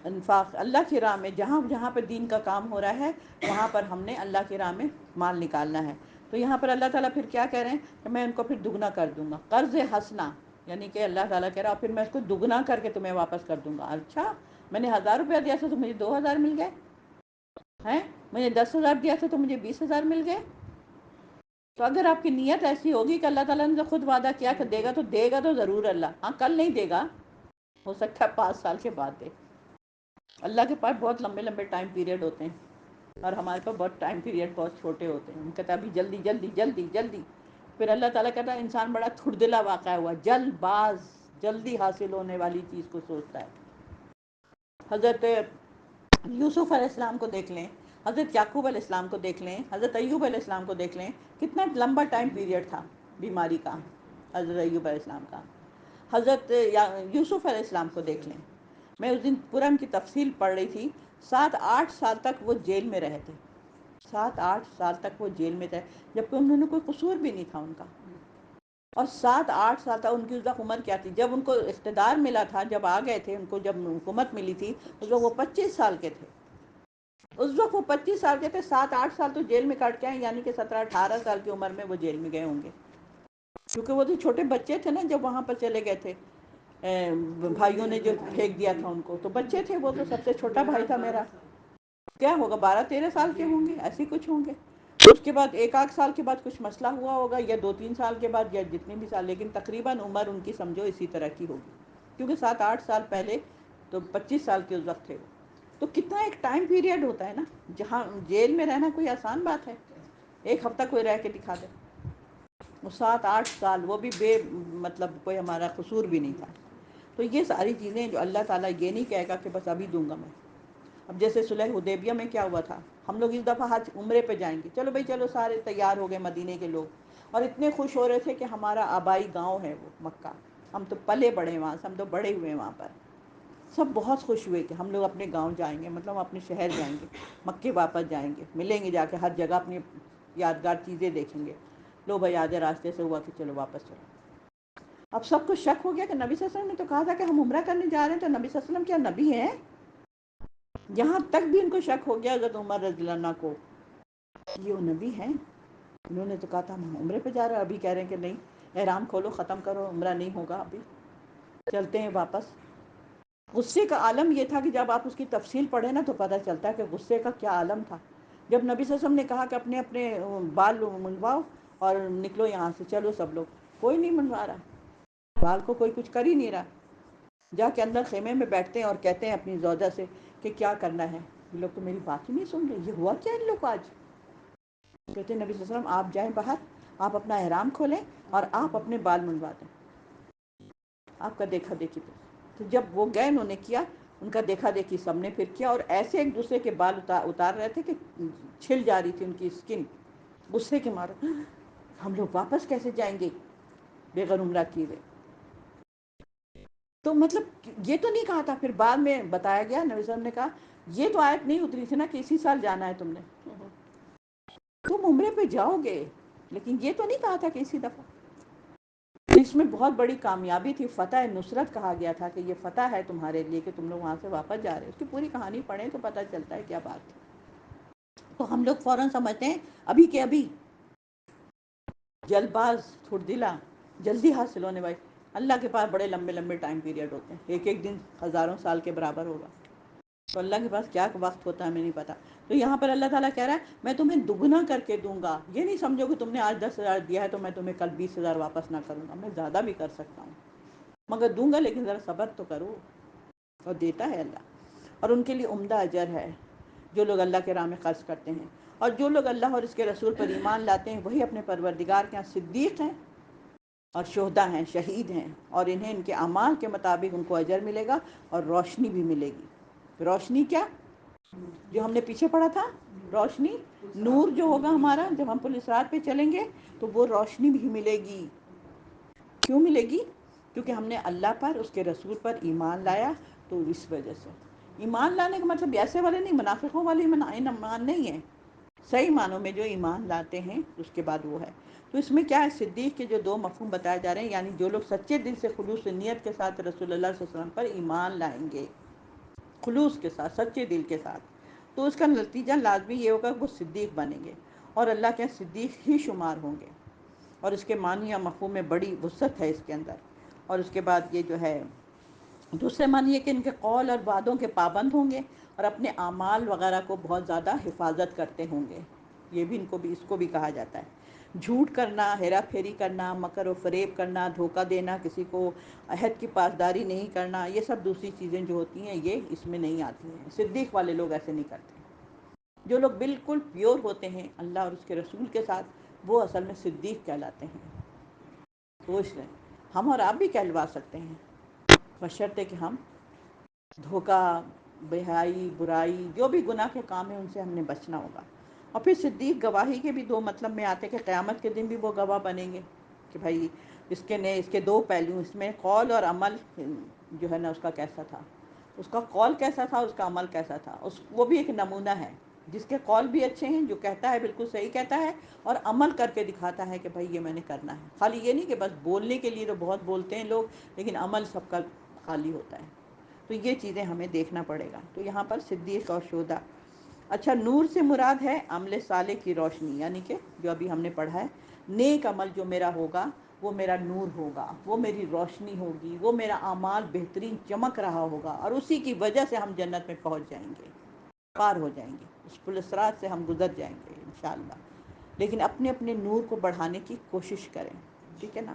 انفاق اللہ کی راہ میں، جہاں جہاں پہ دین کا کام ہو رہا ہے وہاں پر ہم نے اللہ کی راہ میں مال نکالنا ہے. تو یہاں پر اللہ تعالیٰ پھر کیا کہہ رہے ہیں کہ میں ان کو پھر دگنا کر دوں گا، قرض حسنا، یعنی کہ اللہ تعالیٰ کہہ رہا پھر میں اس کو دگنا کر کے تمہیں واپس کر دوں گا۔ اچھا، میں نے 1000 روپیہ دیا تھا تو مجھے 2000 مل گئے ہیں، مجھے 10,000 دیا تھا تو مجھے 20,000 مل گئے۔ تو اگر آپ کی نیت ایسی ہوگی کہ اللہ تعالیٰ نے خود وعدہ کیا کہ دے گا تو ضرور اللہ، ہاں کل نہیں دے گا، ہو سکتا ہے 5 سال کے بعد دے۔ اللہ کے پاس بہت لمبے لمبے ٹائم پیریڈ ہوتے ہیں اور ہمارے پاس بہت ٹائم پیریڈ بہت چھوٹے ہوتے ہیں، ہم کہتے ہیں ابھی جلدی جلدی جلدی جلدی۔ پھر اللہ تعالیٰ کہتا ہے انسان بڑا تھڑدلا واقع ہوا، جلد باز، جلدی حاصل ہونے والی چیز کو سوچتا ہے۔ حضرت یوسف علیہ السلام کو دیکھ لیں، حضرت یعقوب علیہ السلام کو دیکھ لیں، حضرت ایوب علیہ السلام کو دیکھ لیں، کتنا لمبا ٹائم پیریڈ تھا بیماری کا حضرت ایوب علیہ السلام کا۔ حضرت یوسف علیہ السلام کو دیکھ لیں، میں اس دن پورا ان کی تفصیل پڑھ رہی تھی، 7-8 سال تک وہ جیل میں رہے تھے، 7-8 سال تک وہ جیل میں تھے، جبکہ انہوں نے کوئی قصور بھی نہیں تھا ان کا۔ اور 7-8 سال تک ان کی اس وقت عمر کیا تھی جب ان کو اقتدار ملا تھا، جب آ گئے تھے ان کو، جب حکومت ملی تھی اس وقت وہ 25 سال کے تھے، اس وقت وہ 25 سال کے تھے، 7-8 سال تو جیل میں کاٹ کے آئے، یعنی کہ 17-18 سال کی عمر میں وہ جیل میں گئے ہوں گے، کیونکہ وہ تو چھوٹے بچے تھے نا جب وہاں پر چلے گئے تھے، بھائیوں نے جو پھینک دیا تھا ان کو، تو بچے تھے، وہ تو سب سے چھوٹا بھائی تھا میرا، کیا ہوگا 12-13 سال کے ہوں گے، ایسے کچھ ہوں گے۔ اس کے بعد 1-8 سال کے بعد کچھ مسئلہ ہوا ہوگا، یا 2-3 سال کے بعد، یا جتنے بھی سال، لیکن تقریباً عمر ان کی سمجھو اسی طرح کی ہوگی، کیونکہ 7-8 سال پہلے تو 25 سال کے اس وقت تھے وہ۔ تو کتنا ایک ٹائم پیریڈ ہوتا ہے نا، جہاں جیل میں رہنا کوئی آسان بات ہے، 1 ہفتہ کوئی رہ کے دکھا دے، وہ 7-8 سال، وہ بھی بے مطلب کوئی ہمارا قصور بھی نہیں تھا۔ تو یہ ساری چیزیں جو اللہ تعالیٰ یہ نہیں کہے گا کہ بس ابھی دوں گا میں۔ اب جیسے صلح حدیبیہ میں کیا ہوا تھا، ہم لوگ اس دفعہ حج عمرے پہ جائیں گے، چلو بھائی چلو، سارے تیار ہو گئے مدینے کے لوگ، اور اتنے خوش ہو رہے تھے کہ ہمارا آبائی گاؤں ہے وہ مکہ، ہم تو پلے بڑے وہاں سے، ہم تو بڑے ہوئے وہاں پر، سب بہت خوش ہوئے کہ ہم لوگ اپنے گاؤں جائیں گے، مطلب اپنے شہر جائیں گے، مکے واپس جائیں گے، ملیں گے جا کے ہر جگہ، اپنی یادگار چیزیں دیکھیں گے۔ لو بھائی آدھے راستے سے ہوا کہ چلو واپس چلو۔ اب سب کو شک ہو گیا کہ نبی صلی اللہ علیہ وسلم نے تو کہا تھا کہ ہم عمرہ کرنے جا رہے ہیں، تو نبی صلی اللہ علیہ وسلم کیا نبی ہیں؟ یہاں تک بھی ان کو شک ہو گیا حضرت عمر رضی اللہ عنہ کو، یہ وہ نبی ہیں؟ انہوں نے تو کہا تھا ہم عمرے پہ جا رہے ہیں، ابھی کہہ رہے ہیں کہ نہیں، احرام کھولو، ختم کرو، عمرہ نہیں ہوگا ابھی، چلتے ہیں واپس۔ غصے کا عالم یہ تھا کہ جب آپ اس کی تفصیل پڑھیں نا تو پتہ چلتا ہے کہ غصے کا کیا عالم تھا۔ جب نبی صلی اللہ علیہ وسلم نے کہا کہ اپنے اپنے بال منڈواؤ اور نکلو یہاں سے، چلو سب لوگ، کوئی نہیں منڈوا رہا، بال کو کوئی کچھ کر ہی نہیں رہا، جا کے اندر خیمے میں بیٹھتے ہیں اور کہتے ہیں اپنی زوجہ سے کہ کیا کرنا ہے، یہ لوگ تو میری بات ہی نہیں سن رہے، یہ ہوا کیا ان لوگ کو آج؟ کہتے ہیں نبی صلی اللہ علیہ وسلم آپ جائیں باہر، آپ اپنا احرام کھولیں اور آپ اپنے بال منڈوا دیں، آپ کا دیکھا دیکھی پہ۔ تو جب وہ گئے، انہوں نے کیا، ان کا دیکھا دیکھی سب نے پھر کیا، اور ایسے ایک دوسرے کے بال اتار رہے تھے کہ چھل جا رہی تھی ان کی اسکن، غصے کے مارے، ہم لوگ واپس کیسے جائیں گے بغیر عمرہ کیے ہوئے؟ تو مطلب یہ تو نہیں کہا تھا، پھر بعد میں بتایا گیا، نبی صلی اللہ علیہ وسلم نے کہا یہ تو آیت نہیں اتری تھی نا کہ اسی سال جانا ہے تم نے، تم عمرے پہ جاؤ گے، لیکن یہ تو نہیں کہا تھا کہ اسی دفعہ۔ اس میں بہت بڑی کامیابی تھی، فتح نصرت کہا گیا تھا کہ یہ فتح ہے تمہارے لیے کہ تم لوگ وہاں سے واپس جا رہے ہو۔ اس کی پوری کہانی پڑھیں تو پتہ چلتا ہے کیا بات تھی۔ تو ہم لوگ فوراً سمجھتے ہیں ابھی کے ابھی، جلد باز، تھڑدلا، جلدی حاصل ہونے والی۔ اللہ کے پاس بڑے لمبے لمبے ٹائم پیریڈ ہوتے ہیں، ایک ایک دن ہزاروں سال کے برابر ہوگا، تو اللہ کے پاس کیا وقت ہوتا ہے ہمیں نہیں پتا۔ تو یہاں پر اللہ تعالیٰ کہہ رہا ہے میں تمہیں دگنا کر کے دوں گا، یہ نہیں سمجھو کہ تم نے آج 10,000 دیا ہے تو میں تمہیں کل 20,000 واپس نہ کروں گا، میں زیادہ بھی کر سکتا ہوں، مگر دوں گا، لیکن ذرا صبر تو کرو۔ اور دیتا ہے اللہ، اور ان کے لیے عمدہ اجر ہے جو لوگ اللہ کے راہ میں خرچ کرتے ہیں، اور جو لوگ اللہ اور اس کے رسول پر ایمان لاتے ہیں وہی اپنے پروردگار کے ہاں صدیق ہیں اور شہداء ہیں، شہید ہیں، اور انہیں ان کے اعمال کے مطابق ان کو اجر ملے گا اور روشنی بھی ملے گی۔ روشنی کیا؟ جو ہم نے پیچھے پڑھا تھا، روشنی، نور جو ہوگا ہمارا جب ہم پل صراط پہ چلیں گے تو وہ روشنی بھی ملے گی۔ کیوں ملے گی؟ کیونکہ ہم نے اللہ پر، اس کے رسول پر ایمان لایا، تو اس وجہ سے۔ ایمان لانے کا مطلب ایسے والے نہیں، منافقوں والے ایمان نہیں ہے، صحیح معنوں میں جو ایمان لاتے ہیں اس کے بعد وہ ہے۔ تو اس میں کیا ہے، صدیق کے جو دو مفہوم بتائے جا رہے ہیں، یعنی جو لوگ سچے دل سے خلوص نیت کے ساتھ رسول اللہ صلی اللہ علیہ وسلم پر ایمان لائیں گے، خلوص کے ساتھ، سچے دل کے ساتھ، تو اس کا نتیجہ لازمی یہ ہوگا کہ وہ صدیق بنیں گے۔ اور اللہ کے صدیق ہی شمار ہوں گے، اور اس کے معنی یا مفہوم میں بڑی وسعت ہے اس کے اندر۔ اور اس کے بعد یہ جو ہے دوسرے معنی یہ کہ ان کے قول اور وعدوں کے پابند ہوں گے، اور اپنے اعمال وغیرہ کو بہت زیادہ حفاظت کرتے ہوں گے۔ یہ بھی اس کو بھی کہا جاتا ہے۔ جھوٹ کرنا، ہیرا پھیری کرنا، مکر و فریب کرنا، دھوکہ دینا، کسی کو عہد کی پاسداری نہیں کرنا، یہ سب دوسری چیزیں جو ہوتی ہیں یہ اس میں نہیں آتی ہیں۔ صدیق والے لوگ ایسے نہیں کرتے۔ جو لوگ بالکل پیور ہوتے ہیں اللہ اور اس کے رسول کے ساتھ، وہ اصل میں صدیق کہلاتے ہیں۔ سوچ لیں، ہم اور آپ بھی کہلوا سکتے ہیں، بشرطے کہ ہم دھوکہ، بے حیائی، برائی، جو بھی گناہ کے کام ہیں ان سے ہم نے بچنا ہوگا۔ اور پھر صدیق گواہی کے بھی دو مطلب میں آتے کہ قیامت کے دن بھی وہ گواہ بنیں گے کہ بھائی اس کے دو پہلو، اس میں قول اور عمل جو ہے نا اس کا کیسا تھا، اس کا قول کیسا تھا، اس کا عمل کیسا تھا۔ وہ بھی ایک نمونہ ہے، جس کے قول بھی اچھے ہیں، جو کہتا ہے بالکل صحیح کہتا ہے، اور عمل کر کے دکھاتا ہے کہ بھائی یہ میں نے کرنا ہے۔ خالی یہ نہیں کہ بس بولنے کے لیے تو بہت بولتے ہیں لوگ، لیکن عمل سب کا خالی ہوتا ہے۔ تو یہ چیزیں ہمیں دیکھنا پڑے گا۔ تو یہاں پر صدیق اور شہداء۔ اچھا، نور سے مراد ہے عمل صالح کی روشنی، یعنی کہ جو ابھی ہم نے پڑھا ہے، نیک عمل جو میرا ہوگا وہ میرا نور ہوگا، وہ میری روشنی ہوگی، وہ میرا اعمال بہترین چمک رہا ہوگا، اور اسی کی وجہ سے ہم جنت میں پہنچ جائیں گے، پار ہو جائیں گے، اس پل صراط سے ہم گزر جائیں گے انشاءاللہ۔ لیکن اپنے اپنے نور کو بڑھانے کی کوشش کریں، ٹھیک ہے نا۔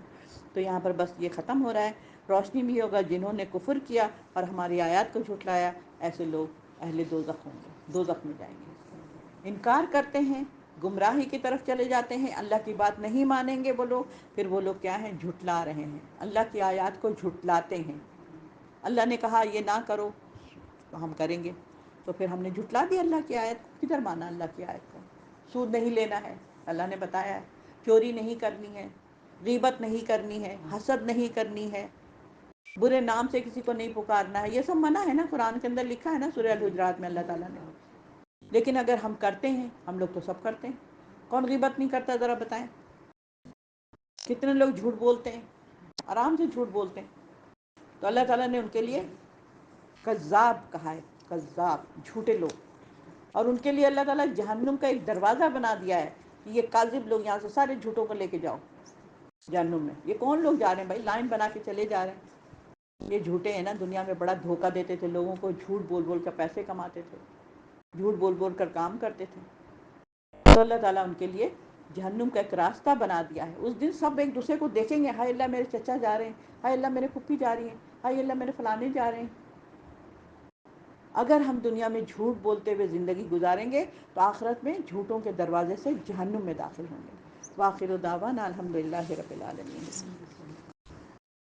تو یہاں پر بس یہ ختم ہو رہا ہے۔ روشنی بھی ہوگا جنہوں نے کفر کیا اور ہماری آیات کو جھٹلایا، ایسے لوگ اہل دوزخ ہوں گے، دوزخ میں جائیں گے۔ انکار کرتے ہیں، گمراہی کی طرف چلے جاتے ہیں، اللہ کی بات نہیں مانیں گے وہ لوگ، پھر وہ لوگ کیا ہیں؟ جھٹلا رہے ہیں، اللہ کی آیات کو جھٹلاتے ہیں۔ اللہ نے کہا یہ نہ کرو تو ہم کریں گے، تو پھر ہم نے جھٹلا دی اللہ کی آیت کو۔ کدھر مانا اللہ کی آیت کو؟ سود نہیں لینا ہے، اللہ نے بتایا ہے، چوری نہیں کرنی ہے، غیبت نہیں کرنی ہے، حسد نہیں کرنی ہے، برے نام سے کسی کو نہیں پکارنا ہے، یہ سب منع ہے نا، قرآن کے اندر لکھا ہے نا سورہ الحجرات میں اللہ تعالیٰ نے۔ لیکن اگر ہم کرتے ہیں، ہم لوگ تو سب کرتے ہیں، کون غیبت نہیں کرتا ذرا بتائیں؟ کتنے لوگ جھوٹ بولتے ہیں، آرام سے جھوٹ بولتے ہیں۔ تو اللہ تعالیٰ نے ان کے لیے کذاب کہا ہے، کذاب، جھوٹے لوگ۔ اور ان کے لیے اللہ تعالیٰ جہنم کا ایک دروازہ بنا دیا ہے کہ یہ کاذب لوگ یہاں سے سارے جھوٹوں کو لے کے جاؤ جہنم میں۔ یہ کون لوگ جا رہے ہیں بھائی؟ لائن بنا کے چلے جا رہے ہیں۔ یہ جھوٹے ہیں نا، دنیا میں بڑا دھوکہ دیتے تھے لوگوں کو، جھوٹ بول بول کر پیسے کماتے تھے، جھوٹ بول بول کر کام کرتے تھے۔ تو اللہ تعالیٰ ان کے لیے جہنم کا ایک راستہ بنا دیا ہے۔ اس دن سب ایک دوسرے کو دیکھیں گے، ہائے اللہ میرے چچا جا رہے ہیں، ہائے اللہ میرے پھپھی جا رہی ہیں، ہائے اللہ میرے فلانے جا رہے ہیں۔ اگر ہم دنیا میں جھوٹ بولتے ہوئے زندگی گزاریں گے تو آخرت میں جھوٹوں کے دروازے سے جہنم میں داخل ہوں گے۔ وآخر دعوانا الحمدللہ رب العالمین۔